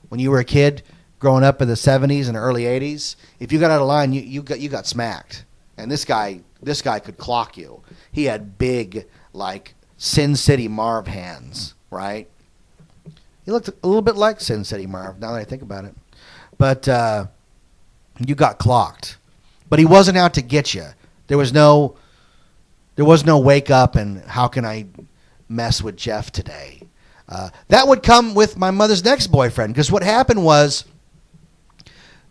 When you were a kid growing up in the 70s and early 80s, if you got out of line, you got smacked. And this guy could clock you. He had big, like, Sin City Marv hands, right? He looked a little bit like Sin City Marv, now that I think about it. But you got clocked. But he wasn't out to get you. There was no wake up and how can I mess with Jeff today. That would come with my mother's next boyfriend, because what happened was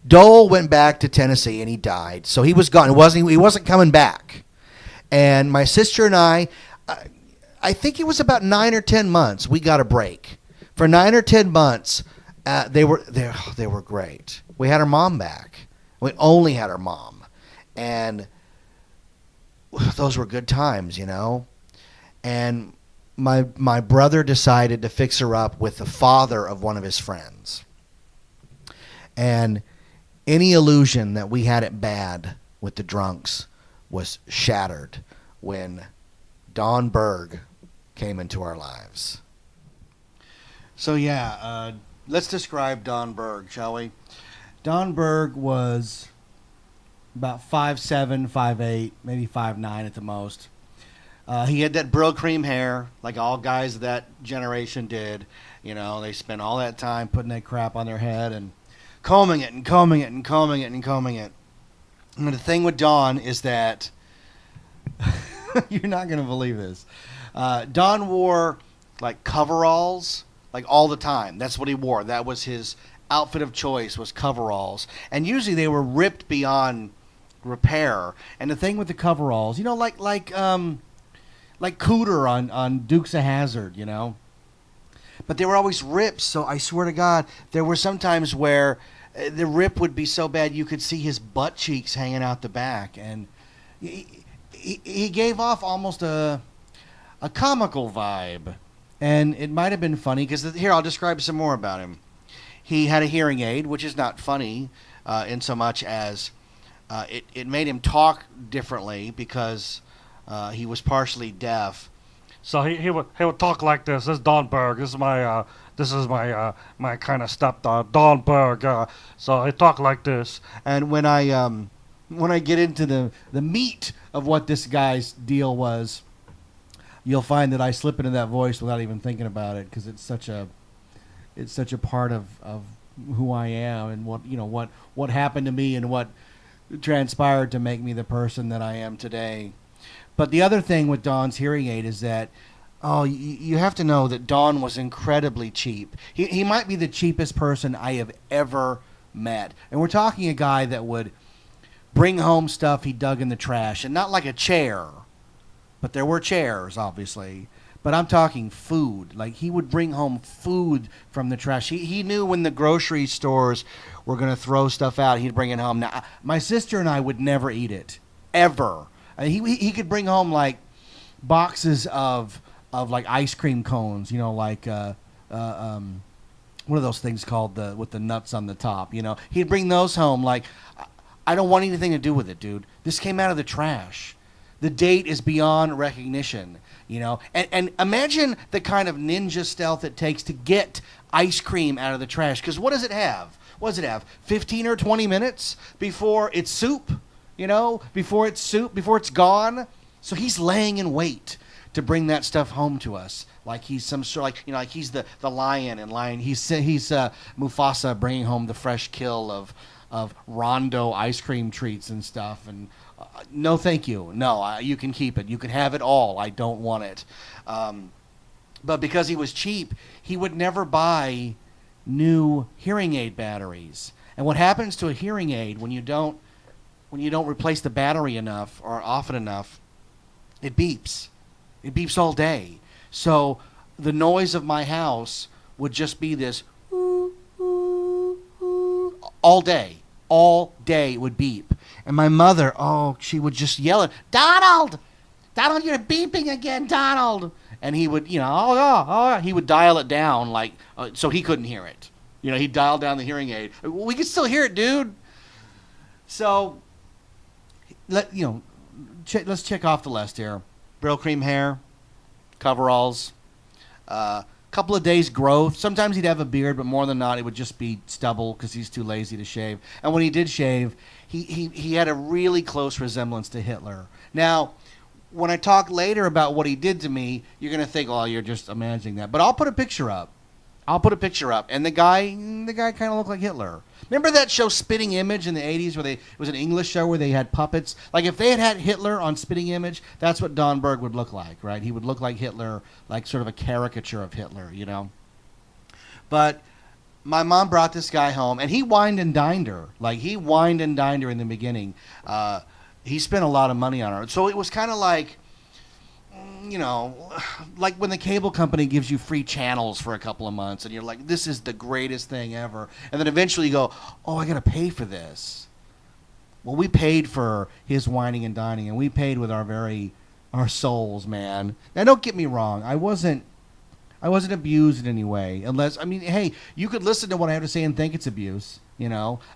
Dole went back to Tennessee and he died. So he was gone. He wasn't coming back. And my sister and I think it was about 9 or 10 months, we got a break. For 9 or 10 months, they were great. We had our mom back. We only had our mom. And those were good times, you know. And my brother decided to fix her up with the father of one of his friends. And any illusion that we had it bad with the Drunks was shattered when Don Berg came into our lives. So yeah, let's describe Don Berg, shall we? Don Berg was about 5'7", 5'8", maybe 5'9" at the most. He had that Brill cream hair, like all guys of that generation did. You know, they spent all that time putting that crap on their head and combing it and combing it and combing it and combing it. And the thing with Don is that you're not going to believe this. Don wore like coveralls like all the time. That's what he wore. That was his outfit of choice, was coveralls. And usually they were ripped beyond repair. And the thing with the coveralls, you know, like Cooter on Dukes of Hazzard, you know. But they were always ripped, so I swear to God, there were some times where the rip would be so bad you could see his butt cheeks hanging out the back. And he gave off almost a comical vibe. And it might have been funny, because here, I'll describe some more about him. he had a hearing aid, which is not funny in so much as it made him talk differently because he was partially deaf. So he would talk like this. This is Don Berg. This is my kind of stepdad, Don Berg. So he talk like this. And when I get into the meat of what this guy's deal was, you'll find that I slip into that voice without even thinking about it, because it's such a part of who I am, and what happened to me and what transpired to make me the person that I am today. But the other thing with Don's hearing aid is that, you have to know that Don was incredibly cheap. He might be the cheapest person I have ever met. And we're talking a guy that would bring home stuff he dug in the trash, and not like a chair, but there were chairs, obviously. But I'm talking food. Like, he would bring home food from the trash. He knew when the grocery stores were going to throw stuff out, he'd bring it home. Now, my sister and I would never eat it, ever. He could bring home like boxes of like ice cream cones, like what are those things called with the nuts on the top? He'd bring those home. Like, I don't want anything to do with it, dude. This came out of the trash. The date is beyond recognition, And imagine the kind of ninja stealth it takes to get ice cream out of the trash. Because what does it have? 15 or 20 minutes before it's soup? Before it's gone. So he's laying in wait to bring that stuff home to us, like he's some sort, like he's the lion in Lion. He's Mufasa bringing home the fresh kill of Rondo ice cream treats and stuff. And no, thank you. No, you can keep it. You can have it all. I don't want it. But because he was cheap, he would never buy new hearing aid batteries. And what happens to a hearing aid when you don't replace the battery enough or often enough, it beeps. It beeps all day. So the noise of my house would just be this all day. All day it would beep. And my mother, she would just yell at, Donald, you're beeping again, Donald. And he would, he would dial it down so he couldn't hear it. He'd dial down the hearing aid. We can still hear it, dude. So let's check off the list here. Brill cream hair, coveralls, couple of days growth. Sometimes he'd have a beard, but more than not, it would just be stubble because he's too lazy to shave. And when he did shave, he had a really close resemblance to Hitler. Now, when I talk later about what he did to me, you're going to think, you're just imagining that. But I'll put a picture up. And the guy kind of looked like Hitler. Remember that show Spitting Image in the 80s it was an English show where they had puppets? Like, if they had Hitler on Spitting Image, that's what Don Berg would look like, right? He would look like Hitler, like sort of a caricature of Hitler, But my mom brought this guy home, and he wined and dined her. Like, he wined and dined her in the beginning. He spent a lot of money on her. So it was kind of like, like when the cable company gives you free channels for a couple of months and you're like, this is the greatest thing ever. And then eventually you go, I got to pay for this. Well, we paid for his whining and dining, and we paid with our souls, man. Now, don't get me wrong. I wasn't abused in any way, unless, hey, you could listen to what I have to say and think it's abuse,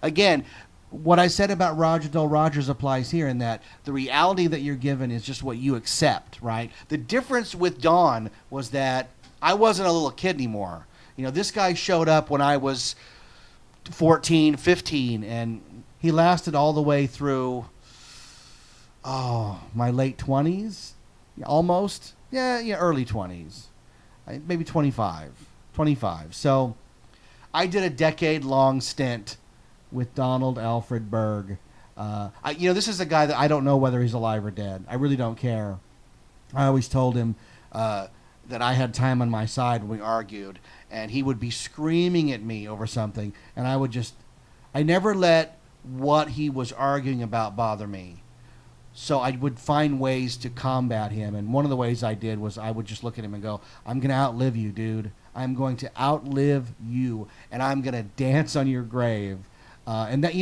Again, what I said about Roger Dole Rogers applies here, in that the reality that you're given is just what you accept, right? The difference with Don was that I wasn't a little kid anymore. This guy showed up when I was 14, 15, and he lasted all the way through, my late 20s, almost. Yeah, early 20s, maybe 25. So I did a decade-long stint with Donald Alfred Berg. This is a guy that I don't know whether he's alive or dead. I really don't care. I always told him that I had time on my side when we argued, and he would be screaming at me over something, and I never let what he was arguing about bother me. So I would find ways to combat him, and one of the ways I did was I would just look at him and go, I'm going to outlive you, dude. I'm going to outlive you, and I'm going to dance on your grave. And that,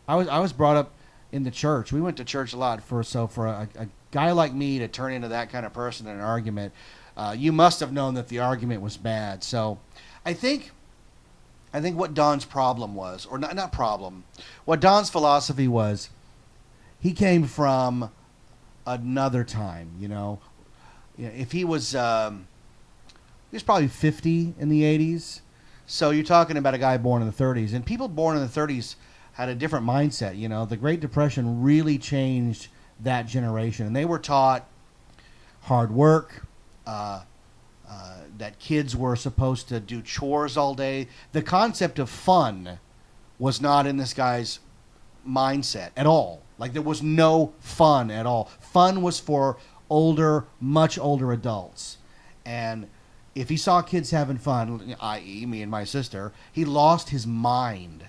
I was brought up in the church. We went to church a lot. For a guy like me to turn into that kind of person in an argument, you must have known that the argument was bad. So I think I think what Don's problem was, or not problem, what Don's philosophy was, he came from another time, you know. If he was probably 50 in the 80s. So you're talking about a guy born in the 30s. And people born in the 30s had a different mindset, you know. The Great Depression really changed that generation. And they were taught hard work, that kids were supposed to do chores all day. The concept of fun was not in this guy's mindset at all. Like, there was no fun at all. Fun was for older, much older adults. And if he saw kids having fun, i.e. me and my sister, he lost his mind.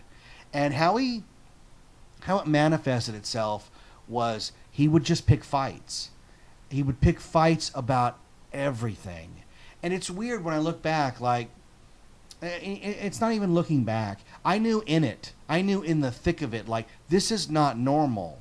And how it manifested itself was he would just pick fights. He would pick fights about everything. And it's weird when I look back, like, it's not even looking back. I knew in the thick of it, like, this is not normal.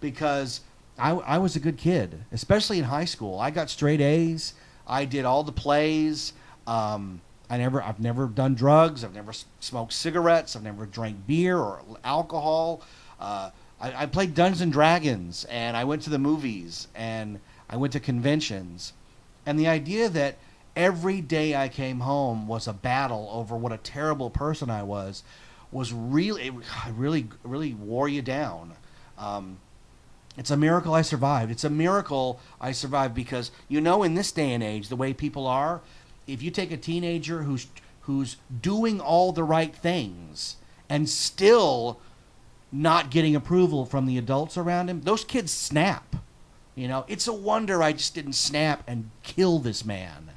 Because I was a good kid, especially in high school. I got straight A's. I did all the plays. I've never done drugs. I've never smoked cigarettes. I've never drank beer or alcohol. I played Dungeons and Dragons, and I went to the movies, and I went to conventions. And the idea that every day I came home was a battle over what a terrible person I was really wore you down. It's a miracle I survived. It's a miracle I survived because, you know, in this day and age, the way people are, if you take a teenager who's doing all the right things and still not getting approval from the adults around him, those kids snap. You know, it's a wonder I just didn't snap and kill this man.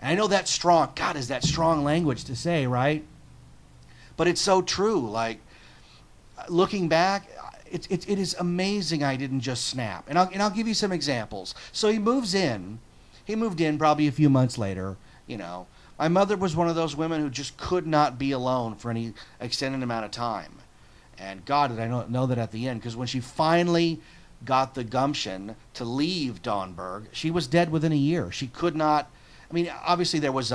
And I know that's strong. God, is that strong language to say, right? But it's so true. Like, looking back, it is amazing I didn't just snap. And I'll give you some examples. So he moved in probably a few months later, you know. My mother was one of those women who just could not be alone for any extended amount of time. And God, did I know that at the end, because when she finally got the gumption to leave Dawnburg, she was dead within a year. She could not, I mean, obviously there was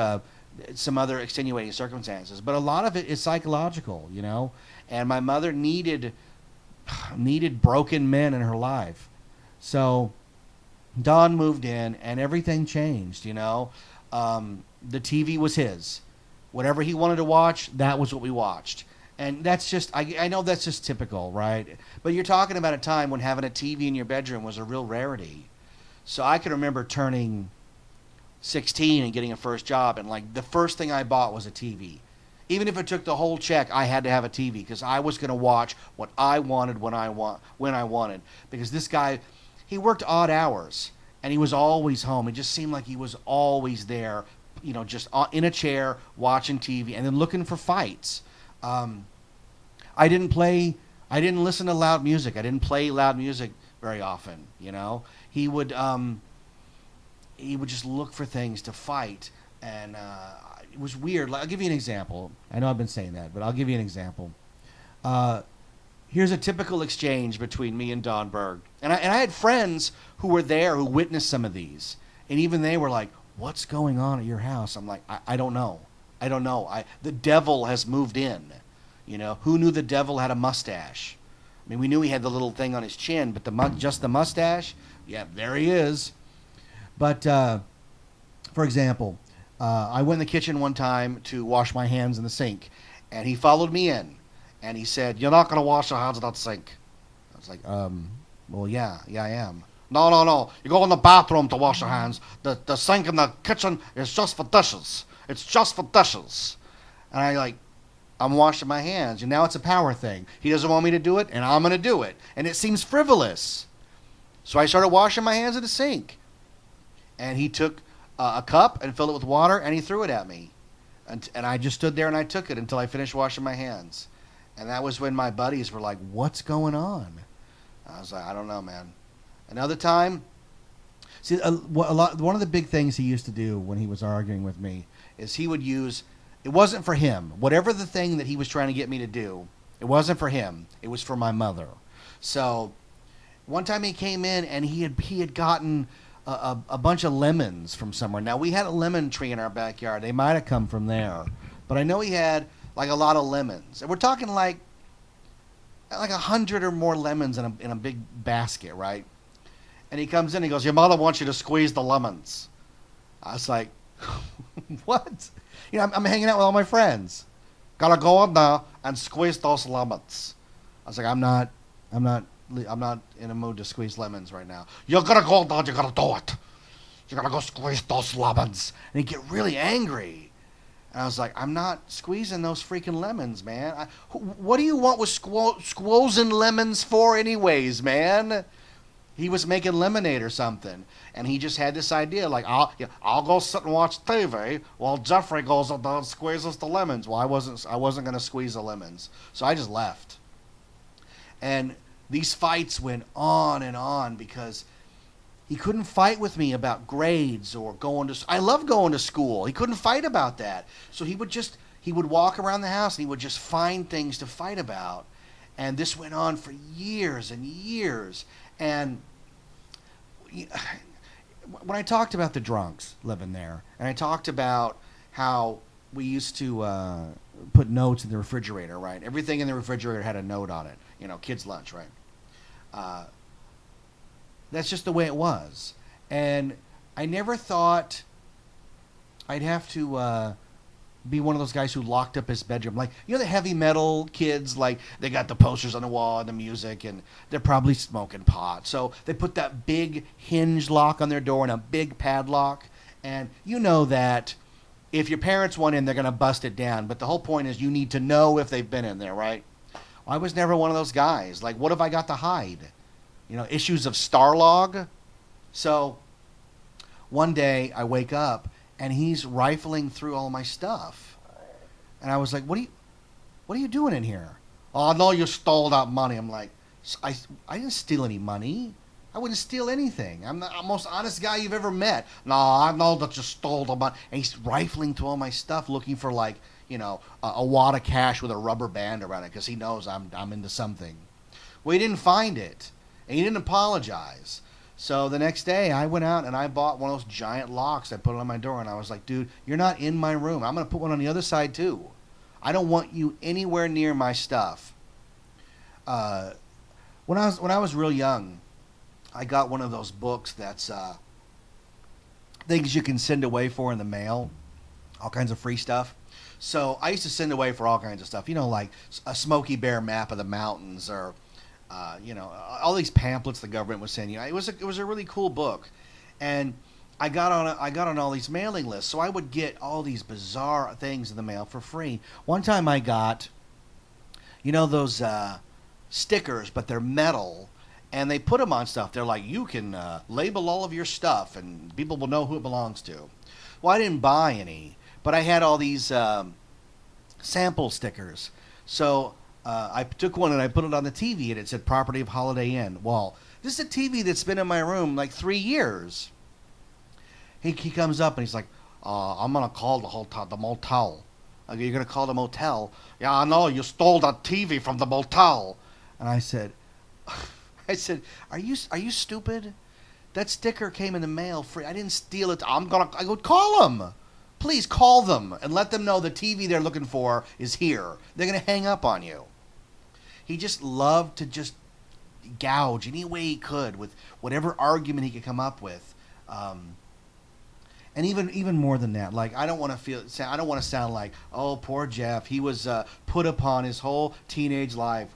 some other extenuating circumstances, but a lot of it is psychological, you know. And my mother needed broken men in her life. So Don moved in and everything changed, you know. The TV was his. Whatever he wanted to watch, that was what we watched. And that's just, I know that's just typical, right? But you're talking about a time when having a TV in your bedroom was a real rarity. So I can remember turning 16 and getting a first job, and like the first thing I bought was a TV. Even if it took the whole check, I had to have a TV because I was going to watch what I wanted when I wanted. Because this guy, he worked odd hours, and he was always home. It just seemed like he was always there, you know, just in a chair watching TV and then looking for fights. I didn't listen to loud music. I didn't play loud music very often, you know. He would just look for things to fight, and it was weird. I'll give you an example. I know I've been saying that, but I'll give you an example. Here's a typical exchange between me and Don Berg. And I had friends who were there who witnessed some of these, and even they were like, "What's going on at your house?" I'm like, I don't know. I don't know. The devil has moved in. You know, who knew the devil had a mustache? I mean, we knew he had the little thing on his chin, but just the mustache? Yeah, there he is. But, for example, I went in the kitchen one time to wash my hands in the sink, and he followed me in, and he said, "You're not going to wash your hands in that sink." I was like, well, yeah, I am. No. You go in the bathroom to wash your hands. The sink in the kitchen is just for dishes. It's just for dishes. And I'm washing my hands, and now it's a power thing. He doesn't want me to do it, and I'm going to do it. And it seems frivolous. So I started washing my hands in the sink. And he took a cup and filled it with water, and he threw it at me. And I just stood there, and I took it until I finished washing my hands. And that was when my buddies were like, "What's going on?" I was like, "I don't know, man." Another time, see, one of the big things he used to do when he was arguing with me is he would use, it wasn't for him. Whatever the thing that he was trying to get me to do, it wasn't for him. It was for my mother. So one time he came in and he had gotten a bunch of lemons from somewhere. Now, we had a lemon tree in our backyard. They might have come from there. But I know he had like a lot of lemons. And we're talking like 100 or more lemons in a big basket, right? And he comes in, he goes, your mother wants you to squeeze the lemons. I was like, what? You know, I'm hanging out with all my friends. Gotta go in there and squeeze those lemons. I was like, I'm not in a mood to squeeze lemons right now. You're gonna go down, you gotta do it. You gotta go squeeze those lemons. And he'd get really angry. And I was like, I'm not squeezing those freaking lemons, man. What do you want with squoozing lemons for anyways, man? He was making lemonade or something. And he just had this idea, like, I'll go sit and watch TV while Jeffrey goes up there and squeezes the lemons. Well, I wasn't going to squeeze the lemons. So I just left. And these fights went on because he couldn't fight with me about grades or going to... I love going to school. He couldn't fight about that. So he would walk around the house and he would just find things to fight about. And this went on for years and years. And when I talked about the drunks living there, and I talked about how we used to put notes in the refrigerator, right? Everything in the refrigerator had a note on it. You know, kids' lunch, right? That's just the way it was. And I never thought I'd have to be one of those guys who locked up his bedroom. Like, you know, the heavy metal kids, like, they got the posters on the wall and the music, and they're probably smoking pot. So they put that big hinge lock on their door and a big padlock. And you know that if your parents went in, they're going to bust it down. But the whole point is you need to know if they've been in there, right? I was never one of those guys. Like, what have I got to hide? You know, issues of Starlog. So one day I wake up and he's rifling through all my stuff. And I was like, what are you doing in here? Oh, no, you stole that money. I'm like, I didn't steal any money. I wouldn't steal anything. I'm the most honest guy you've ever met. No, I know that you stole the money. And he's rifling through all my stuff looking for, like, you know, a wad of cash with a rubber band around it because he knows I'm into something. Well, he didn't find it. And he didn't apologize. So the next day, I went out and I bought one of those giant locks. I put it on my door, and I was like, dude, you're not in my room. I'm going to put one on the other side, too. I don't want you anywhere near my stuff. When I was real young, I got one of those books that's things you can send away for in the mail, all kinds of free stuff. So I used to send away for all kinds of stuff, you know, like a Smokey Bear map of the mountains, or you know, all these pamphlets the government was sending. It was a really cool book, and I got on all these mailing lists, so I would get all these bizarre things in the mail for free. One time I got, you know, those stickers, but they're metal, and they put them on stuff. They're like, you can label all of your stuff, and people will know who it belongs to. Well, I didn't buy any, but I had all these sample stickers. So I took one and I put it on the TV, and it said "Property of Holiday Inn." Well, this is a TV that's been in my room like 3 years. He comes up and he's like, "I'm gonna call the motel." I go, "You're gonna call the motel?" "Yeah, I know. You stole that TV from the motel." And I said, "Are you stupid? That sticker came in the mail free. I didn't steal it. I go call them. Please call them and let them know the TV they're looking for is here. They're gonna hang up on you." He just loved to just gouge any way he could with whatever argument he could come up with. And even more than that, like, I don't want to sound like, oh, poor Jeff. He was put upon his whole teenage life.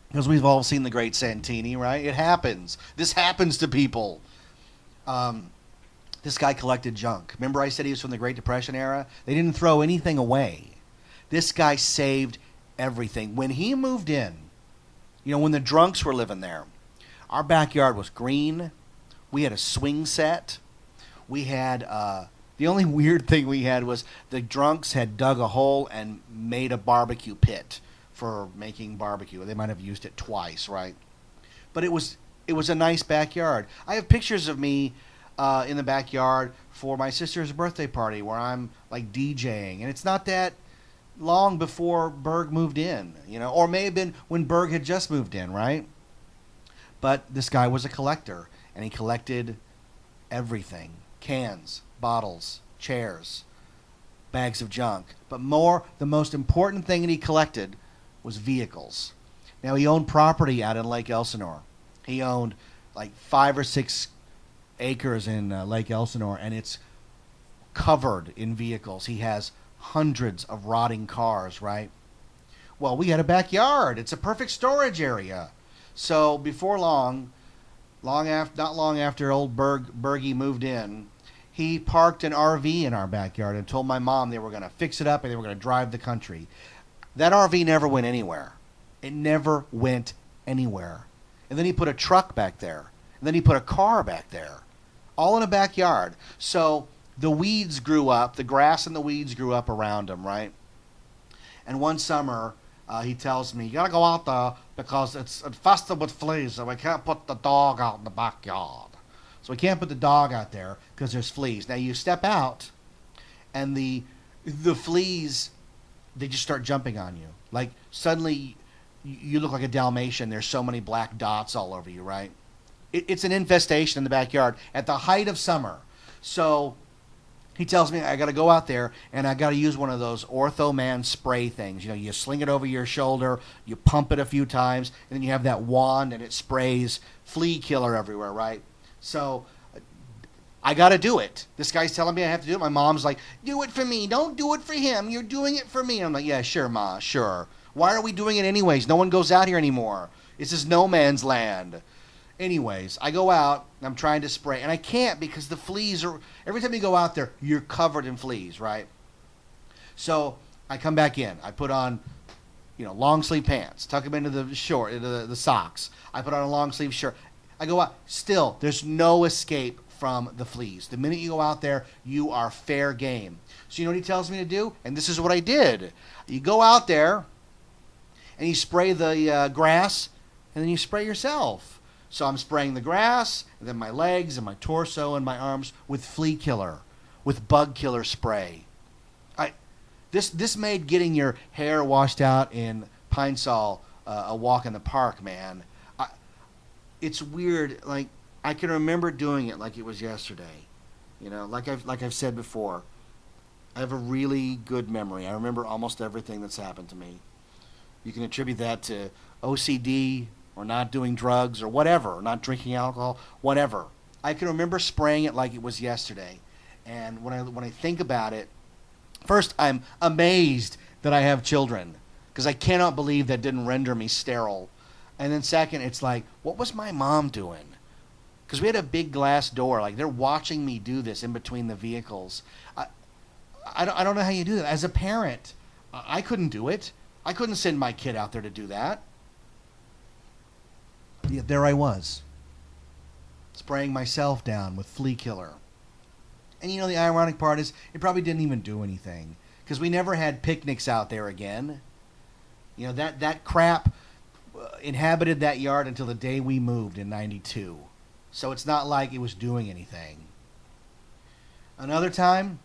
Because we've all seen The Great Santini, right? It happens. This happens to people. This guy collected junk. Remember I said he was from the Great Depression era? They didn't throw anything away. This guy saved everything. When he moved in, you know, when the drunks were living there, our backyard was green. We had a swing set. We had, the only weird thing we had was the drunks had dug a hole and made a barbecue pit for making barbecue. They might have used it twice, right? But it was a nice backyard. I have pictures of me in the backyard for my sister's birthday party where I'm like DJing, and it's not that long before Berg moved in, you know, or may have been when Berg had just moved in, right? But this guy was a collector, and he collected everything: cans, bottles, chairs, bags of junk. But the most important thing that he collected was vehicles. Now, he owned property out in Lake Elsinore. He owned like 5 or 6 acres in Lake Elsinore, and it's covered in vehicles. He has hundreds of rotting cars, right? Well, we had a backyard. It's a perfect storage area. So before not long after old Bergie moved in, he parked an RV in our backyard and told my mom they were going to fix it up and they were going to drive the country. That RV never went anywhere. It never went anywhere. And then he put a truck back there. And then he put a car back there. All in a backyard. So the weeds grew up. The grass and the weeds grew up around him, right? And one summer, he tells me, you got to go out there because it's infested with fleas, so we can't put the dog out in the backyard. So we can't put the dog out there because there's fleas. Now you step out, and the fleas, they just start jumping on you. Like suddenly, you look like a Dalmatian. There's so many black dots all over you, right? It's an infestation in the backyard at the height of summer. So he tells me I got to go out there and I got to use one of those Ortho-Man spray things. You know, you sling it over your shoulder, you pump it a few times, and then you have that wand and it sprays flea killer everywhere, right? So I got to do it. This guy's telling me I have to do it. My mom's like, do it for me. Don't do it for him. You're doing it for me. I'm like, yeah, sure, Ma, sure. Why are we doing it anyways? No one goes out here anymore. This is no man's land. Anyways, I go out, and I'm trying to spray, and I can't because the fleas are, every time you go out there, you're covered in fleas, right? So I come back in. I put on, long sleeve pants, tuck them into the socks. I put on a long sleeve shirt. I go out. Still, there's no escape from the fleas. The minute you go out there, you are fair game. So you know what he tells me to do? And this is what I did. You go out there, and you spray the grass, and then you spray yourself. So I'm spraying the grass, and then my legs and my torso and my arms with flea killer, with bug killer spray. This made getting your hair washed out in Pine Sol a walk in the park, man. It's weird. Like I can remember doing it like it was yesterday. Like I've said before, I have a really good memory. I remember almost everything that's happened to me. You can attribute that to OCD, or not doing drugs, or whatever, not drinking alcohol, whatever. I can remember spraying it like it was yesterday. And when I think about it, first, I'm amazed that I have children, because I cannot believe that didn't render me sterile. And then second, it's like, what was my mom doing? Because we had a big glass door. Like, they're watching me do this in between the vehicles. I don't know how you do that. As a parent, I couldn't do it. I couldn't send my kid out there to do that. Yet there I was, spraying myself down with flea killer. And the ironic part is it probably didn't even do anything, because we never had picnics out there again. That crap inhabited that yard until the day we moved in '92. So it's not like it was doing anything. Another time,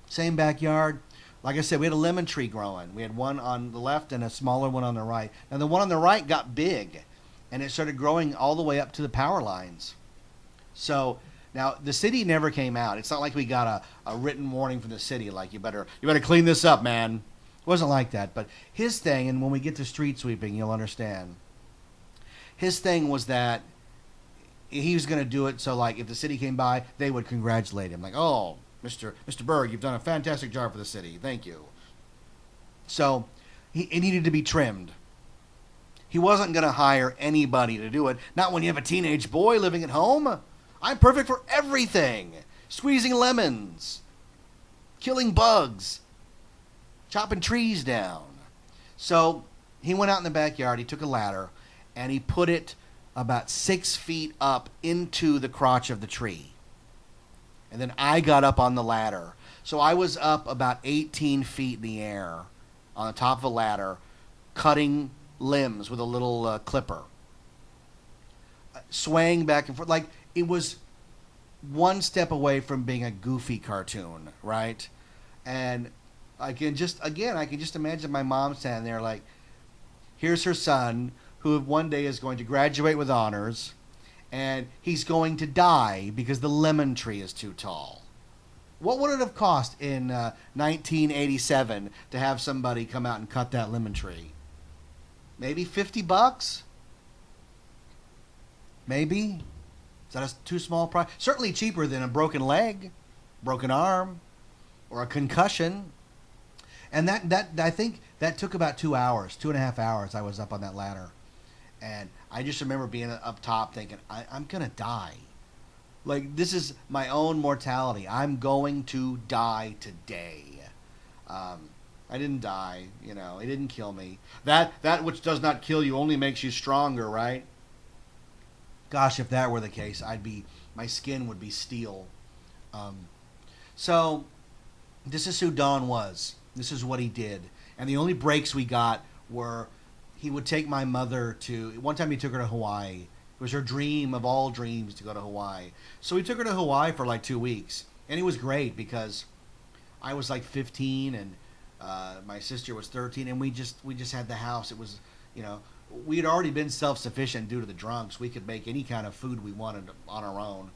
same backyard. Like I said, we had a lemon tree growing. We had one on the left and a smaller one on the right. Now the one on the right got big, and it started growing all the way up to the power lines. So now the city never came out. It's not like we got a written warning from the city, like you better clean this up, man. It wasn't like that. But his thing, and when we get to street sweeping, you'll understand. His thing was that he was going to do it so, like, if the city came by, they would congratulate him. Like, oh, Mr. Berg, you've done a fantastic job for the city. Thank you. So it needed to be trimmed. He wasn't going to hire anybody to do it. Not when you have a teenage boy living at home. I'm perfect for everything. Squeezing lemons. Killing bugs. Chopping trees down. So he went out in the backyard. He took a ladder. And he put it about 6 feet up into the crotch of the tree. And then I got up on the ladder. So I was up about 18 feet in the air on the top of a ladder, cutting limbs with a little clipper, swaying back and forth. Like, it was one step away from being a goofy cartoon, right? And I can just imagine my mom standing there like, here's her son who one day is going to graduate with honors, and he's going to die because the lemon tree is too tall. What would it have cost in 1987 to have somebody come out and cut that lemon tree? Maybe $50? Maybe? Is that a too small price? Certainly cheaper than a broken leg, broken arm, or a concussion. And that I think that took about 2 hours, 2.5 hours. I was up on that ladder. And I just remember being up top thinking, I'm going to die. Like, this is my own mortality. I'm going to die today. I didn't die, you know. It didn't kill me. That which does not kill you only makes you stronger, right? Gosh, if that were the case, my skin would be steel. So, this is who Don was. This is what he did. And the only breaks we got were he would take my mother to... One time he took her to Hawaii. It was her dream of all dreams to go to Hawaii. So he took her to Hawaii for like 2 weeks. And it was great because I was like 15 and my sister was 13. And we just had the house. It was, you know... We had already been self-sufficient due to the drunks. We could make any kind of food we wanted on our own.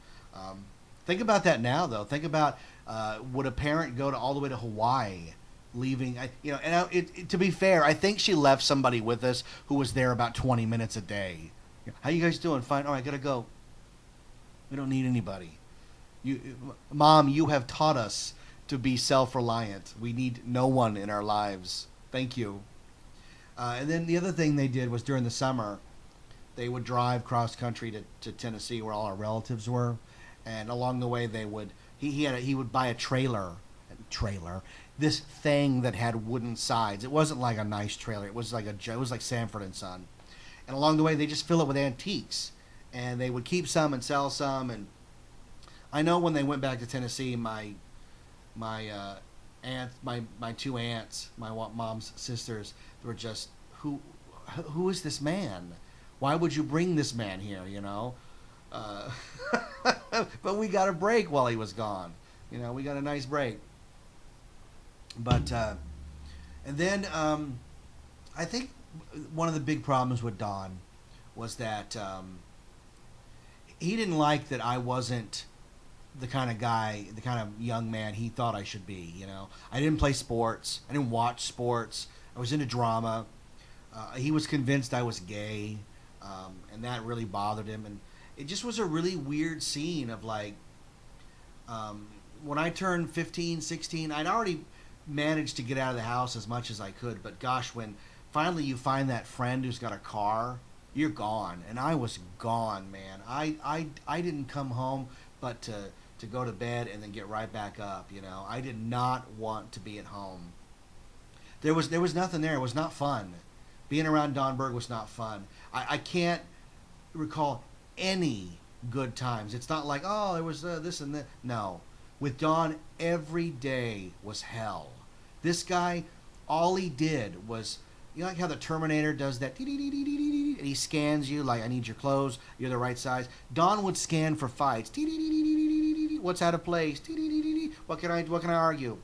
Think about that now, though. Think about would a parent go all the way to Hawaii, leaving? To be fair, I think she left somebody with us who was there about 20 minutes a day. How you guys doing? Fine. All right, gotta go. We don't need anybody. Mom, you have taught us to be self-reliant. We need no one in our lives. Thank you. And then the other thing they did was during the summer, they would drive cross country to Tennessee where all our relatives were, and along the way he would buy a trailer, this thing that had wooden sides. It wasn't like a nice trailer. It was like Sanford and Son, and along the way they just fill it with antiques, and they would keep some and sell some. And I know when they went back to Tennessee, my two aunts, my mom's sisters, were just, who is this man? Why would you bring this man here, you know? But we got a break while he was gone. You know, we got a nice break. But, and then I think one of the big problems with Don was that he didn't like that I wasn't the kind of guy, the kind of young man he thought I should be, you know. I didn't play sports. I didn't watch sports. I was into drama. He was convinced I was gay, and that really bothered him. And it just was a really weird scene of like, when I turned 15, 16, I'd already managed to get out of the house as much as I could. But gosh, when finally you find that friend who's got a car, you're gone. And I was gone, man. I didn't come home but to go to bed and then get right back up, you know. I did not want to be at home. There was nothing there. It was not fun. Being around Don Berg was not fun. I can't recall any good times. It's not like, oh, there was this and that. No. With Don, every day was hell. This guy, all he did was, you know, like how the Terminator does that, and he scans you like, I need your clothes, you're the right size. Don would scan for fights. What's out of place? What can I argue?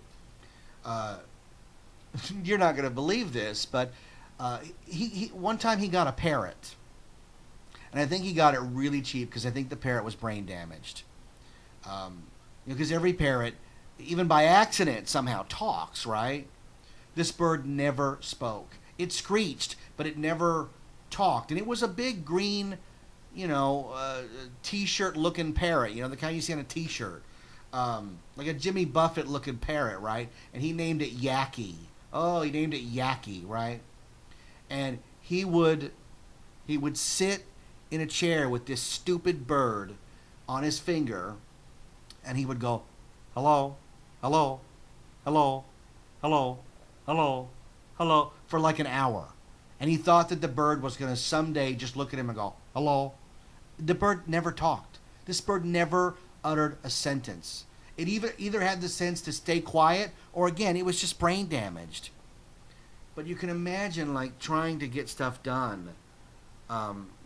You're not going to believe this, but he one time he got a parrot, and I think he got it really cheap because I think the parrot was brain damaged. Because every parrot, even by accident, somehow talks, right? This bird never spoke. It screeched, but it never talked, and it was a big green, you know, T-shirt looking parrot. You know, the kind you see on a T-shirt, like a Jimmy Buffett looking parrot, right? And he named it Yacky. Oh, he named it Yacky, right? And he would sit in a chair with this stupid bird on his finger, and he would go, hello, hello, hello, hello, hello, hello, for like an hour. And he thought that the bird was going to someday just look at him and go, hello. The bird never talked. This bird never uttered a sentence. It either had the sense to stay quiet, or again, it was just brain damaged. But you can imagine, like, trying to get stuff done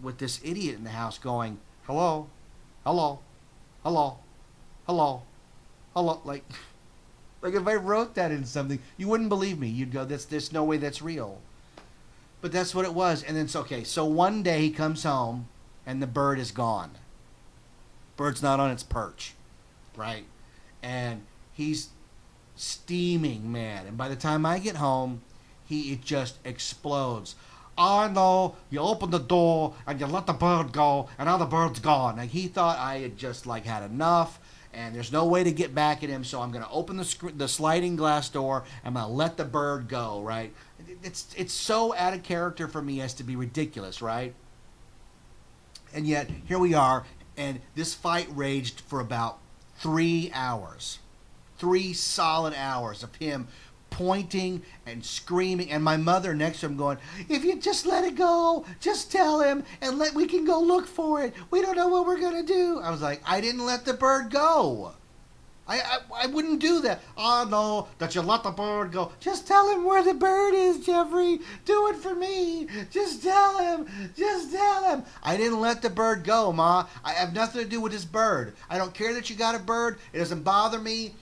with this idiot in the house going, hello, hello, hello, hello, hello. Like if I wrote that in something, you wouldn't believe me. You'd go, there's no way that's real. But that's what it was. And then, so one day he comes home, and the bird is gone. Bird's not on its perch, right? And He's steaming, man. And by the time I get home, it just explodes. I know, you open the door and you let the bird go, and now the bird's gone. Like, he thought I had just like had enough, and there's no way to get back at him, so I'm going to open the sliding glass door, and I'm going to let the bird go, right? It's so out of character for me as to be ridiculous, right? And yet, here we are, and this fight raged for about 3 hours. 3 solid hours of him pointing and screaming, and my mother next to him going, if you just let it go, just tell him, and we can go look for it. We don't know what we're going to do. I was like, I didn't let the bird go. I wouldn't do that. I know that you let the bird go. Just tell him where the bird is, Jeffrey. Do it for me. Just tell him. Just tell him. I didn't let the bird go, Ma. I have nothing to do with this bird. I don't care that you got a bird. It doesn't bother me.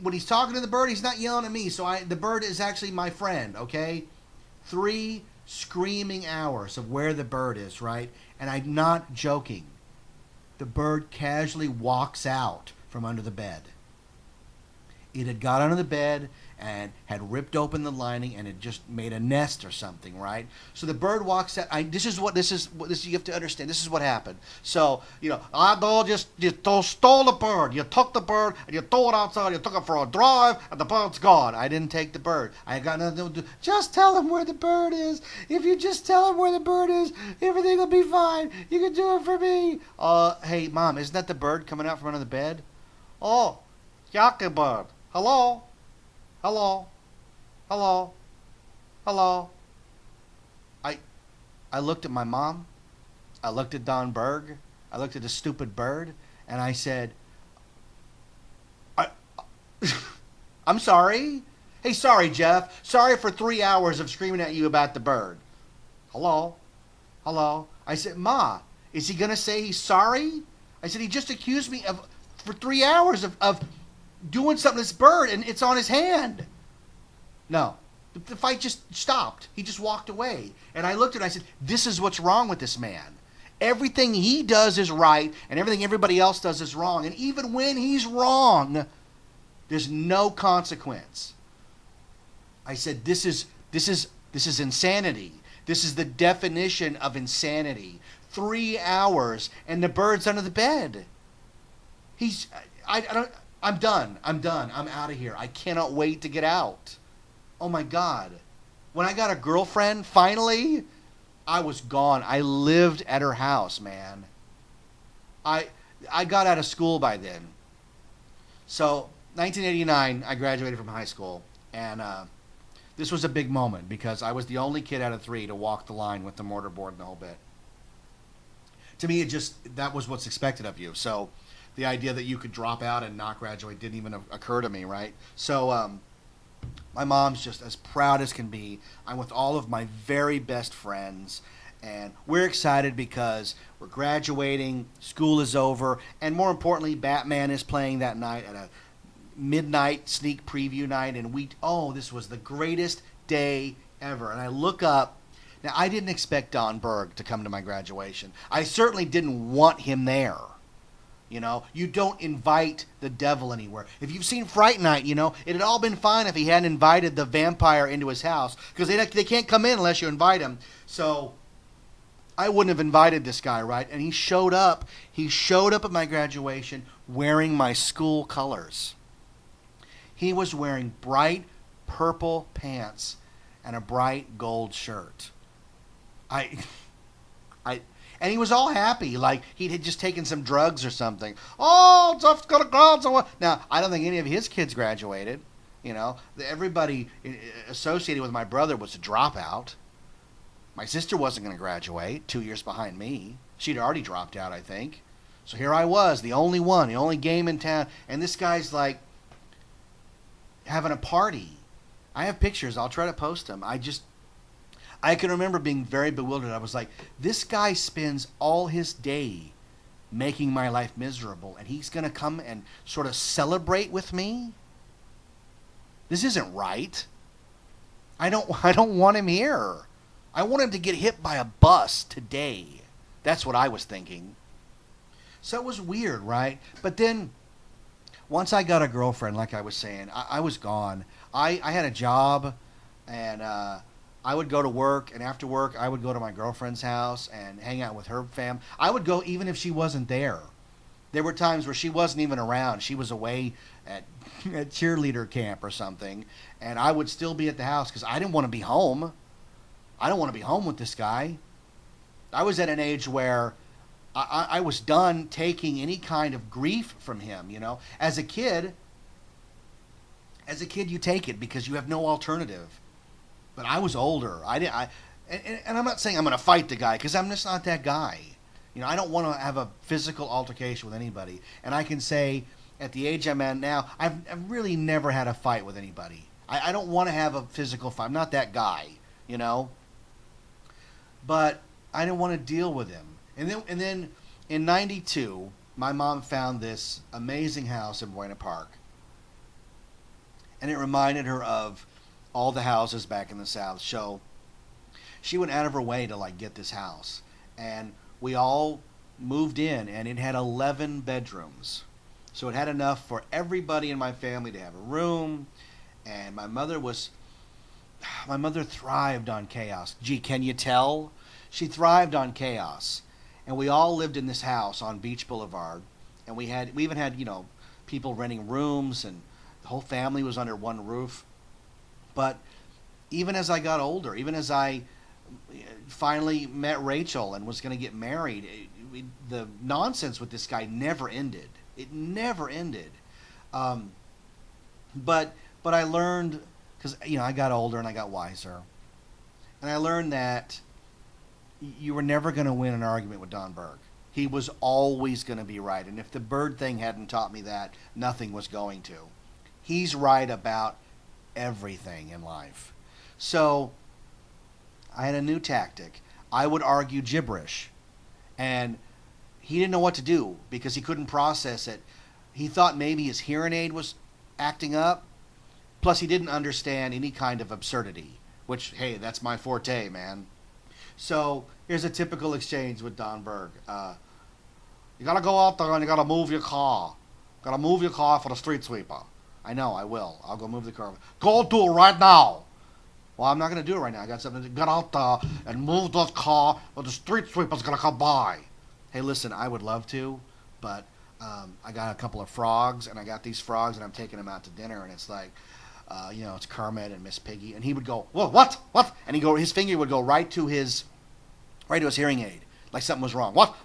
When he's talking to the bird, he's not yelling at me. So the bird is actually my friend, okay? 3 screaming hours of where the bird is, right? And I'm not joking. The bird casually walks out from under the bed. It had got under the bed and had ripped open the lining and had just made a nest or something, right? So the bird walks out. This is what you have to understand. This is what happened. So, I stole the bird. You took the bird and you threw it outside. You took it for a drive and the bird's gone. I didn't take the bird. I got nothing to do. Just tell him where the bird is. If you just tell him where the bird is, everything will be fine. You can do it for me. Hey, Mom, isn't that the bird coming out from under the bed? Oh, yucky bird. Hello? Hello? Hello? Hello? I looked at my mom. I looked at Don Berg. I looked at the stupid bird. And I said, I'm sorry. Hey, sorry, Jeff. Sorry for 3 hours of screaming at you about the bird. Hello? Hello? I said, Ma, is he going to say he's sorry? I said, he just accused me for 3 hours of doing something to this bird, and it's on his hand. No. The fight just stopped. He just walked away. And I looked at him and I said, this is what's wrong with this man. Everything he does is right, and everything everybody else does is wrong. And even when he's wrong, there's no consequence. I said, this is insanity. This is the definition of insanity. 3 hours, and the bird's under the bed. I'm done. I'm out of here. I cannot wait to get out. Oh my God. When I got a girlfriend, finally, I was gone. I lived at her house, man. I got out of school by then. So, 1989, I graduated from high school. And this was a big moment because I was the only kid out of 3 to walk the line with the mortarboard and the whole bit. To me, that was what's expected of you. So, the idea that you could drop out and not graduate didn't even occur to me, right? So my mom's just as proud as can be. I'm with all of my very best friends, and we're excited because we're graduating, school is over, and more importantly, Batman is playing that night at a midnight sneak preview night, and this was the greatest day ever. And I look up. Now, I didn't expect Don Berg to come to my graduation. I certainly didn't want him there. You don't invite the devil anywhere. If you've seen Fright Night, it had all been fine if he hadn't invited the vampire into his house, because they can't come in unless you invite him. So I wouldn't have invited this guy, right? And he showed up. He showed up at my graduation wearing my school colors. He was wearing bright purple pants and a bright gold shirt. And he was all happy, like he had just taken some drugs or something. Oh, Jeff's gonna graduate. Now, I don't think any of his kids graduated. Everybody associated with my brother was a dropout. My sister wasn't going to graduate, 2 years behind me. She'd already dropped out, I think. So here I was, the only one, the only game in town. And this guy's like having a party. I have pictures. I'll try to post them. I can remember being very bewildered. I was like, this guy spends all his day making my life miserable, and he's going to come and sort of celebrate with me? This isn't right. I don't want him here. I want him to get hit by a bus today. That's what I was thinking. So it was weird, right? But then once I got a girlfriend, like I was saying, I was gone. I had a job, and I would go to work, and after work, I would go to my girlfriend's house and hang out with her fam. I would go even if she wasn't there. There were times where she wasn't even around. She was away at, at cheerleader camp or something, and I would still be at the house because I didn't want to be home. I don't want to be home with this guy. I was at an age where I was done taking any kind of grief from him, you know. As a kid, you take it because you have no alternative. But I was older. And I'm not saying I'm going to fight the guy because I'm just not that guy. You know, I don't want to have a physical altercation with anybody. And I can say, at the age I'm at now, I've really never had a fight with anybody. I don't want to have a physical fight. I'm not that guy, you know. But I didn't want to deal with him. And then in '92, my mom found this amazing house in Buena Park. And it reminded her of all the houses back in the South. So she went out of her way to like get this house. And we all moved in, and it had 11 bedrooms. So it had enough for everybody in my family to have a room. And my mother thrived on chaos. Gee, can you tell? She thrived on chaos. And we all lived in this house on Beach Boulevard. And we even had, you know, people renting rooms, and the whole family was under one roof. But even as I got older, even as I finally met Rachel and was going to get married, the nonsense with this guy never ended. It never ended. But I learned, because, you know, I got older and I got wiser. And I learned that you were never going to win an argument with Don Berg. He was always going to be right. And if the bird thing hadn't taught me that, nothing was going to. He's right about everything in life. So I had a new tactic. I would argue gibberish. And he didn't know what to do because he couldn't process it. He thought maybe his hearing aid was acting up. Plus, he didn't understand any kind of absurdity, which, hey, that's my forte, man. So here's a typical exchange with Don Berg. You got to go out there and you got to move your car. Got to move your car for the street sweeper. I know, I will. I'll go move the car. Go do it right now. Well, I'm not going to do it right now. I got something to get out there and move the car or the street sweeper's going to come by. Hey, listen, I would love to, but I got a couple of frogs, and I got these frogs, and I'm taking them out to dinner, and it's like, you know, it's Kermit and Miss Piggy, and he would go, whoa, what? And his finger would go right to his hearing aid, like something was wrong. What?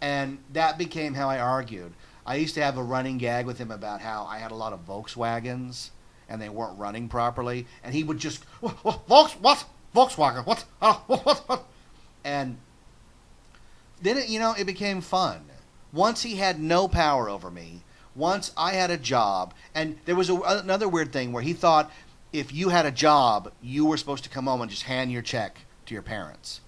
And that became how I argued. I used to have a running gag with him about how I had a lot of Volkswagens, and they weren't running properly, and he would just, Volkswagen, what? And then, it became fun. Once he had no power over me, once I had a job, and there was another weird thing where he thought if you had a job, you were supposed to come home and just hand your check to your parents.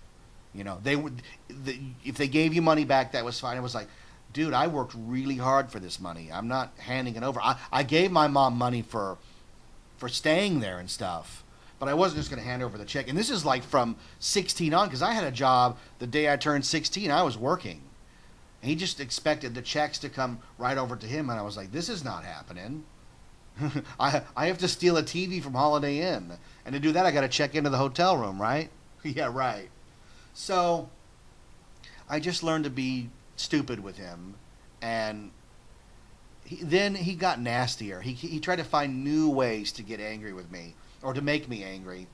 If they gave you money back, that was fine. It was like, dude, I worked really hard for this money. I'm not handing it over. I gave my mom money for staying there and stuff, but I wasn't just going to hand over the check. And this is like from 16 on, because I had a job the day I turned 16. I was working. And he just expected the checks to come right over to him, and I was like, this is not happening. I have to steal a TV from Holiday Inn. And to do that, I got to check into the hotel room, right? Yeah, right. So I just learned to be stupid with him, and then he got nastier. He tried to find new ways to get angry with me, or to make me angry.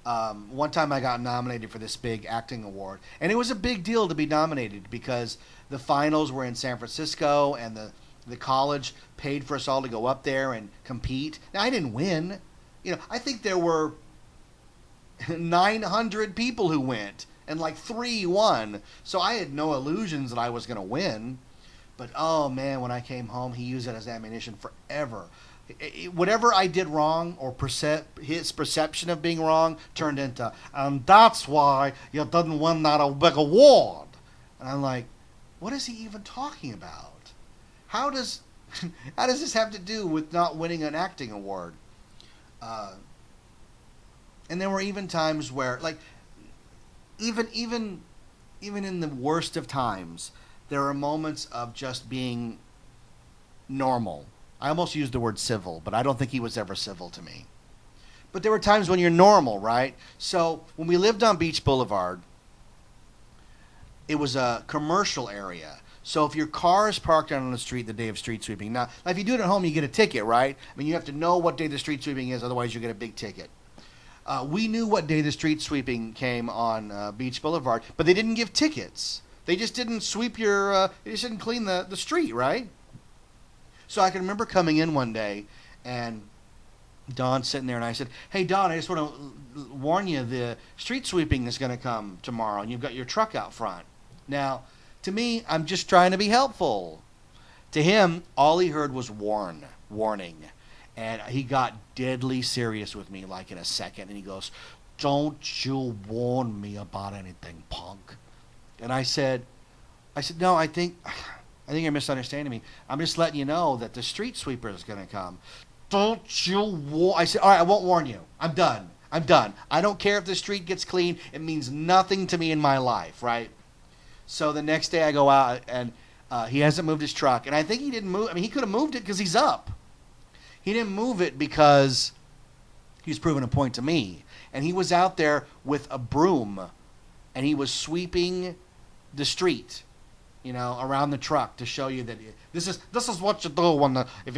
One time I got nominated for this big acting award, and it was a big deal to be nominated because the finals were in San Francisco, and the college paid for us all to go up there and compete. Now, I didn't win. I think there were 900 people who went, and like 3 won. So I had no illusions that I was going to win. But, oh, man, when I came home, he used it as ammunition forever. Whatever I did wrong, or his perception of being wrong, turned into, and that's why you didn't win that big award. And I'm like, what is he even talking about? How does this have to do with not winning an acting award? And there were even times where, like, even in the worst of times, there are moments of just being normal. I almost used the word civil, but I don't think he was ever civil to me. But there were times when you're normal, right? So when we lived on Beach Boulevard, it was a commercial area. So if your car is parked out on the street the day of street sweeping, now if you do it at home, you get a ticket, right? I mean, you have to know what day the street sweeping is, otherwise you get a big ticket. We knew what day the street sweeping came on Beach Boulevard, but they didn't give tickets. They just didn't sweep they just didn't clean the street, right? So I can remember coming in one day, and Don's sitting there, and I said, "Hey, Don, I just want to warn you, the street sweeping is going to come tomorrow, and you've got your truck out front." Now, to me, I'm just trying to be helpful. To him, all he heard was warning. And he got deadly serious with me like in a second, and he goes, "Don't you warn me about anything, punk." And I said, "No, I think you're misunderstanding me. I'm just letting you know that the street sweeper is going to come." "Don't you I said, "All right, I won't warn you. I'm done. I don't care if the street gets clean. It means nothing to me in my life, right?" So the next day I go out, and he hasn't moved his truck. And I think he didn't move. I mean, he could have moved it because he's up. He didn't move it because he's proven a point to me. And he was out there with a broom, and he was sweeping the street, around the truck to show you that this is what you do when if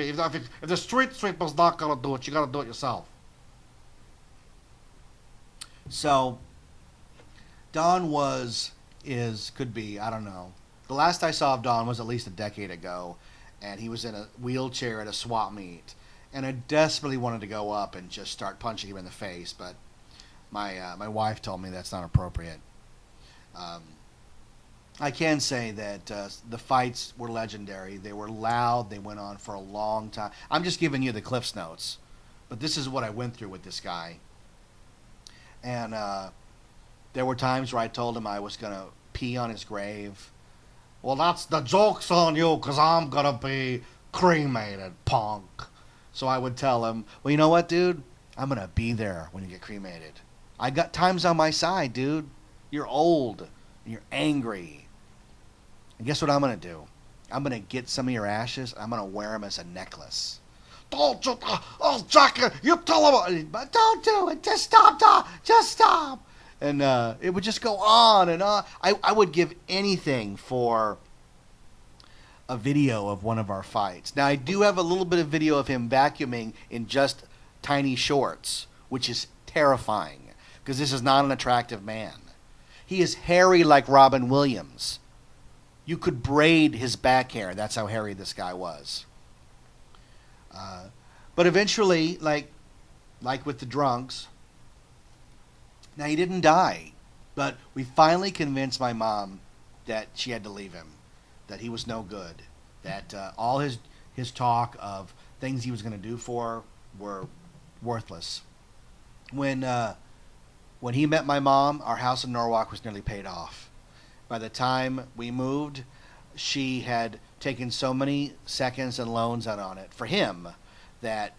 the street sweeper's not gonna do it, you gotta do it yourself. So Don could be, I don't know. The last I saw of Don was at least a decade ago, and he was in a wheelchair at a swap meet. And I desperately wanted to go up and just start punching him in the face, but my wife told me that's not appropriate. I can say that the fights were legendary. They were loud. They went on for a long time. I'm just giving you the Cliff's Notes, but this is what I went through with this guy. And there were times where I told him I was going to pee on his grave. "Well, that's the joke's on you, because I'm going to be cremated, punk." So I would tell him, "Well, you know what, dude? I'm going to be there when you get cremated. I got times on my side, dude. You're old, and you're angry. And guess what I'm going to do? I'm going to get some of your ashes, and I'm going to wear them as a necklace." "Don't you, oh, Jackie, you tell him, but don't do it. Just stop. And it would just go on and on. I would give anything for a video of one of our fights. Now, I do have a little bit of video of him vacuuming in just tiny shorts, which is terrifying, because this is not an attractive man. He is hairy like Robin Williams. You could braid his back hair. That's how hairy this guy was. But eventually, like with the drunks, now he didn't die, but we finally convinced my mom that she had to leave him, that he was no good, that all his talk of things he was going to do for her were worthless. When he met my mom, our house in Norwalk was nearly paid off. By the time we moved, she had taken so many seconds and loans out on it for him that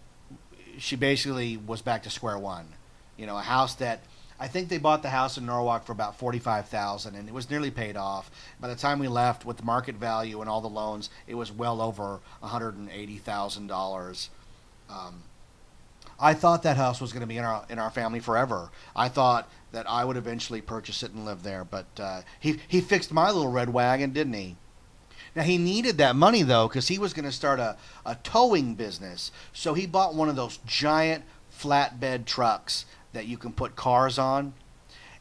she basically was back to square one. A house that I think they bought the house in Norwalk for about $45,000, and it was nearly paid off. By the time we left, with the market value and all the loans, it was well over $180,000. I thought that house was going to be in our family forever. I thought that I would eventually purchase it and live there, but he fixed my little red wagon, didn't he? Now, he needed that money, though, because he was going to start a towing business. So he bought one of those giant flatbed trucks that you can put cars on,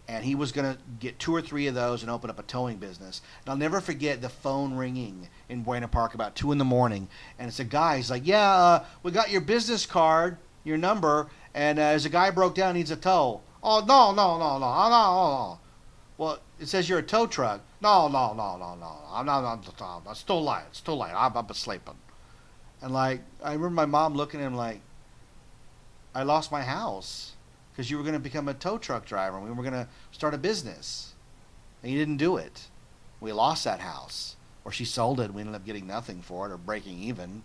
and he was going to get 2 or 3 of those and open up a towing business. And I'll never forget the phone ringing in Buena Park about 2 in the morning, and it's a guy. He's like, "Yeah, we got your business card, your number, and there's a guy broke down, needs a tow." "Oh, no. Well, it says you're a tow truck." No. I'm not. It's too late. I'm sleeping. And I remember my mom looking at him like, "I lost my house because you were going to become a tow truck driver, and we were going to start a business, and you didn't do it. We lost that house." Or she sold it, and we ended up getting nothing for it or breaking even.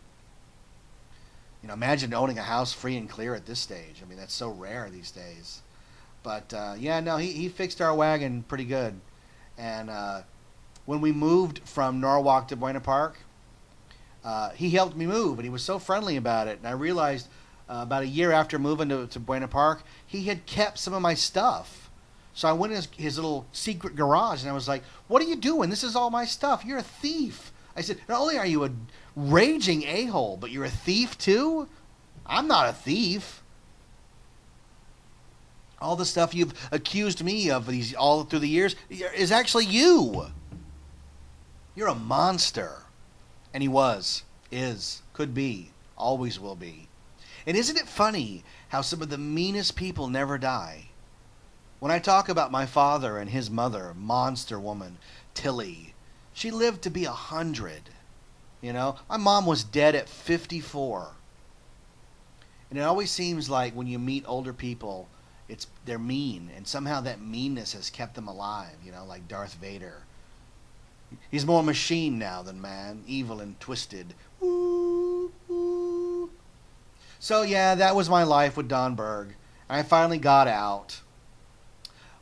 Imagine owning a house free and clear at this stage. I mean, that's so rare these days. But he fixed our wagon pretty good. And when we moved from Norwalk to Buena Park, he helped me move, and he was so friendly about it. And I realized about a year after moving to Buena Park, he had kept some of my stuff. So I went in his little secret garage, and I was like, "What are you doing? This is all my stuff. You're a thief." I said, "Not only are you a raging a-hole, but you're a thief too? I'm not a thief. All the stuff you've accused me of all through the years is actually you. You're a monster." And he was, is, could be, always will be. And isn't it funny how some of the meanest people never die? When I talk about my father and his mother, monster woman, Tilly, she lived to be 100. You know, my mom was dead at 54. And it always seems like when you meet older people, they're mean, and somehow that meanness has kept them alive, you know, like Darth Vader. He's more machine now than man, evil and twisted. Woo, woo. So yeah, that was my life with Don Berg. I finally got out.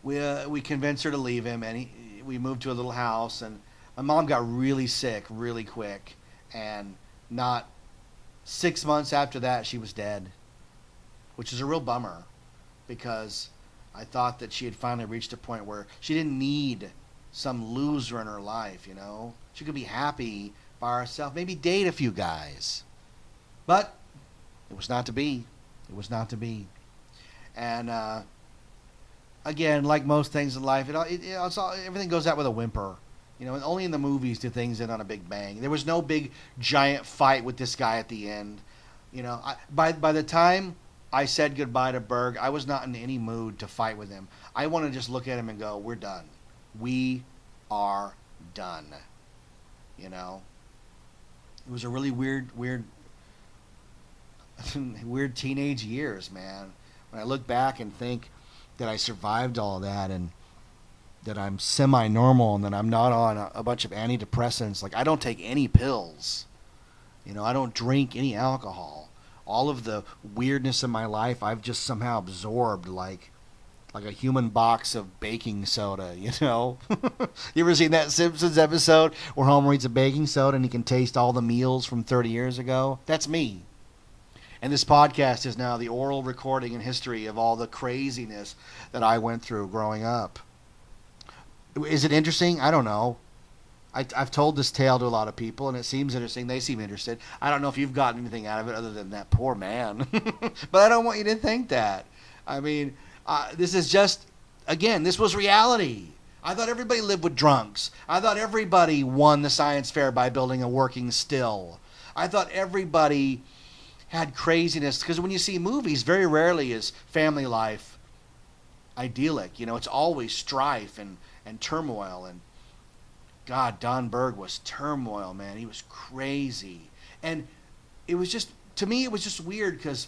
We convinced her to leave him, and we moved to a little house, and my mom got really sick really quick, and not 6 months after that, she was dead, which is a real bummer, because I thought that she had finally reached a point where she didn't need some loser in her life, you know. She could be happy by herself, maybe date a few guys. But it was not to be. It was not to be. And again, like most things in life, everything goes out with a whimper. You know, and only in the movies do things end on a big bang. There was no big giant fight with this guy at the end. You know, by the time I said goodbye to Berg, I was not in any mood to fight with him. I want to just look at him and go, "We're done. We are done." You know, it was a really weird teenage years, man. When I look back and think that I survived all that, and that I'm semi-normal, and that I'm not on a bunch of antidepressants. Like, I don't take any pills. You know, I don't drink any alcohol. All of the weirdness in my life, I've just somehow absorbed like a human box of baking soda, you know? You ever seen that Simpsons episode where Homer eats a baking soda and he can taste all the meals from 30 years ago? That's me. And this podcast is now the oral recording and history of all the craziness that I went through growing up. Is it interesting? I don't know. I've told this tale to a lot of people, and it seems interesting. They seem interested. I don't know if you've gotten anything out of it other than that poor man. But I don't want you to think that. I mean, this is just, again, this was reality. I thought everybody lived with drunks. I thought everybody won the science fair by building a working still. I thought everybody had craziness. Because when you see movies, very rarely is family life idyllic. You know, it's always strife and turmoil. And God, Don Berg was turmoil, man. He was crazy. And it was just, to me, it was just weird because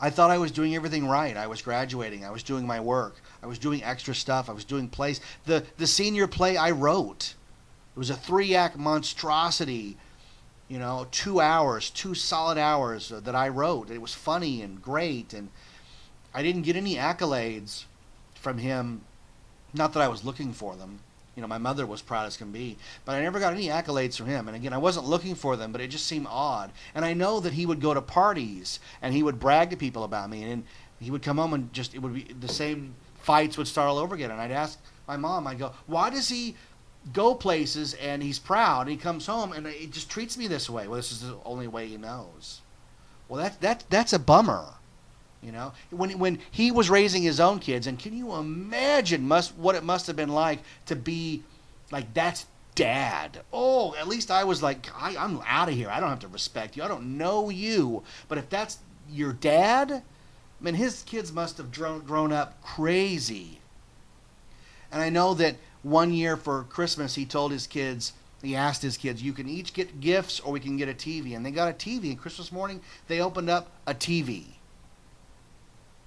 I thought I was doing everything right. I was graduating. I was doing my work. I was doing extra stuff. I was doing plays. The senior play I wrote, it was a 3-act monstrosity, you know, 2 hours, 2 solid hours that I wrote. It was funny and great. And I didn't get any accolades from him. Not that I was looking for them. You know, my mother was proud as can be. But I never got any accolades from him. And again, I wasn't looking for them, but it just seemed odd. And I know that he would go to parties, and he would brag to people about me. And he would come home and just, it would be the same fights would start all over again. And I'd ask my mom, I'd go, why does he go places and he's proud, and he comes home and he just treats me this way? Well, this is the only way he knows. Well, that's a bummer. You know, when he was raising his own kids, and can you imagine what it must have been like to be like, that's dad? Oh, at least I was like, I'm out of here. I don't have to respect you. I don't know you. But if that's your dad, I mean, his kids must have grown up crazy. And I know that one year for Christmas, he asked his kids, you can each get gifts or we can get a TV. And they got a TV. And Christmas morning, they opened up a TV.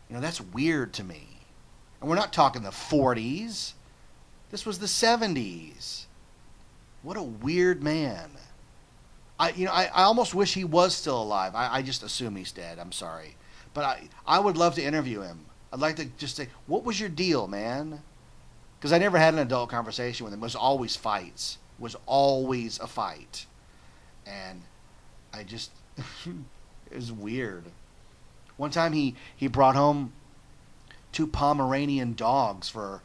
You know, that's weird to me. And we're not talking the 40s. This was the 70s. What a weird man. I almost wish he was still alive. I just assume he's dead. I'm sorry. But I would love to interview him. I'd like to just say, what was your deal, man? because I never had an adult conversation with him. It was always fights. It was always a fight. And I just, it was weird. One time he brought home 2 Pomeranian dogs for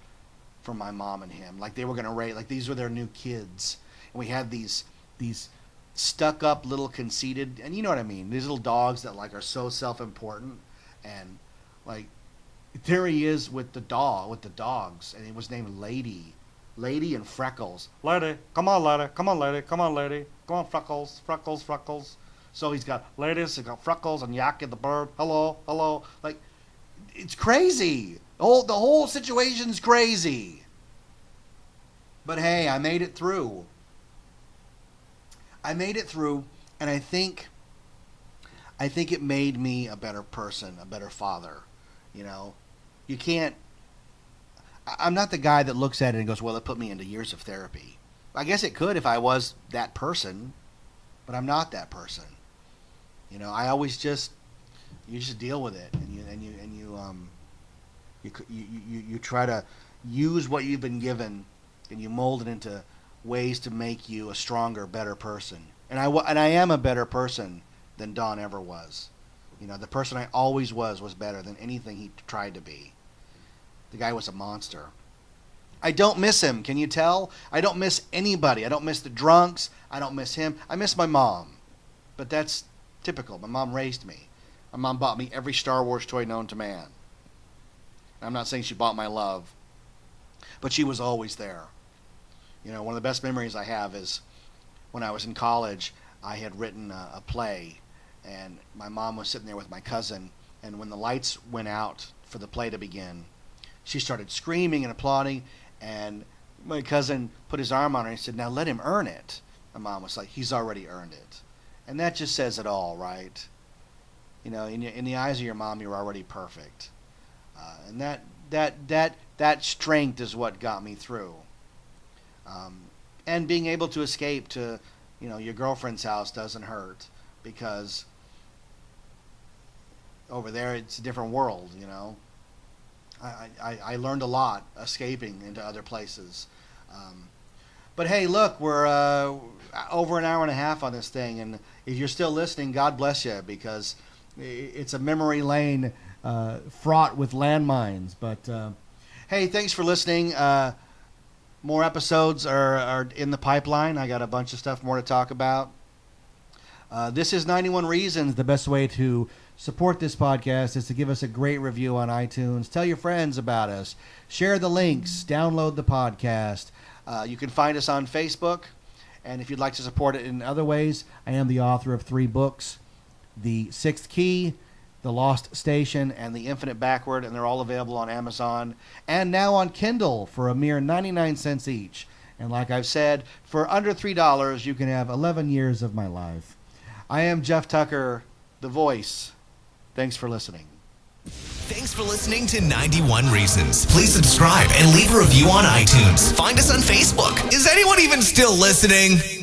my mom and him. Like they were going to raise, like these were their new kids. And we had these stuck up little conceited, and you know what I mean, these little dogs that like are so self-important, and like there he is with the dogs, and it was named Lady and Freckles. Lady, come on lady, come on lady, come on lady, come on Freckles, Freckles, Freckles. So he's got ladies, he's got Freckles and Yaki the bird. Hello. Like, it's crazy. The whole situation's crazy. But hey, I made it through. And I think it made me a better person, a better father. You know, you can't. I'm not the guy that looks at it and goes, "Well, it put me into years of therapy." I guess it could if I was that person, but I'm not that person. You know, I always you just deal with it, and you try to use what you've been given, and you mold it into ways to make you a stronger, better person. And I am a better person than Don ever was. You know, the person I always was better than anything he tried to be. The guy was a monster. I don't miss him. Can you tell? I don't miss anybody. I don't miss the drunks. I don't miss him. I miss my mom. But that's typical. My mom raised me. My mom bought me every Star Wars toy known to man. I'm not saying she bought my love, but she was always there. You know, one of the best memories I have is when I was in college, I had written a play, and my mom was sitting there with my cousin, and when the lights went out for the play to begin, she started screaming and applauding, and my cousin put his arm on her and he said, "Now let him earn it." My mom was like, "He's already earned it." And that just says it all, right? You know, in the eyes of your mom, you're already perfect. And that strength is what got me through. And being able to escape to, you know, your girlfriend's house doesn't hurt, because over there it's a different world, you know. I learned a lot escaping into other places. But hey, look, we're over an hour and a half on this thing, and if you're still listening, God bless you, because it's a memory lane fraught with landmines. But hey, thanks for listening. More episodes are in the pipeline. I got a bunch of stuff more to talk about. This is 91 Reasons. The best way to support this podcast is to give us a great review on iTunes. Tell your friends about us. Share the links. Download the podcast. You can find us on Facebook. And if you'd like to support it in other ways, I am the author of 3 books: The Sixth Key, The Lost Station, and The Infinite Backward, and they're all available on Amazon and now on Kindle for a mere 99 cents each. And like I've said, for under $3, you can have 11 years of my life. I am Jeff Tucker, the voice. Thanks for listening. Thanks for listening to 91 Reasons. Please subscribe and leave a review on iTunes. Find us on Facebook. Is anyone even still listening?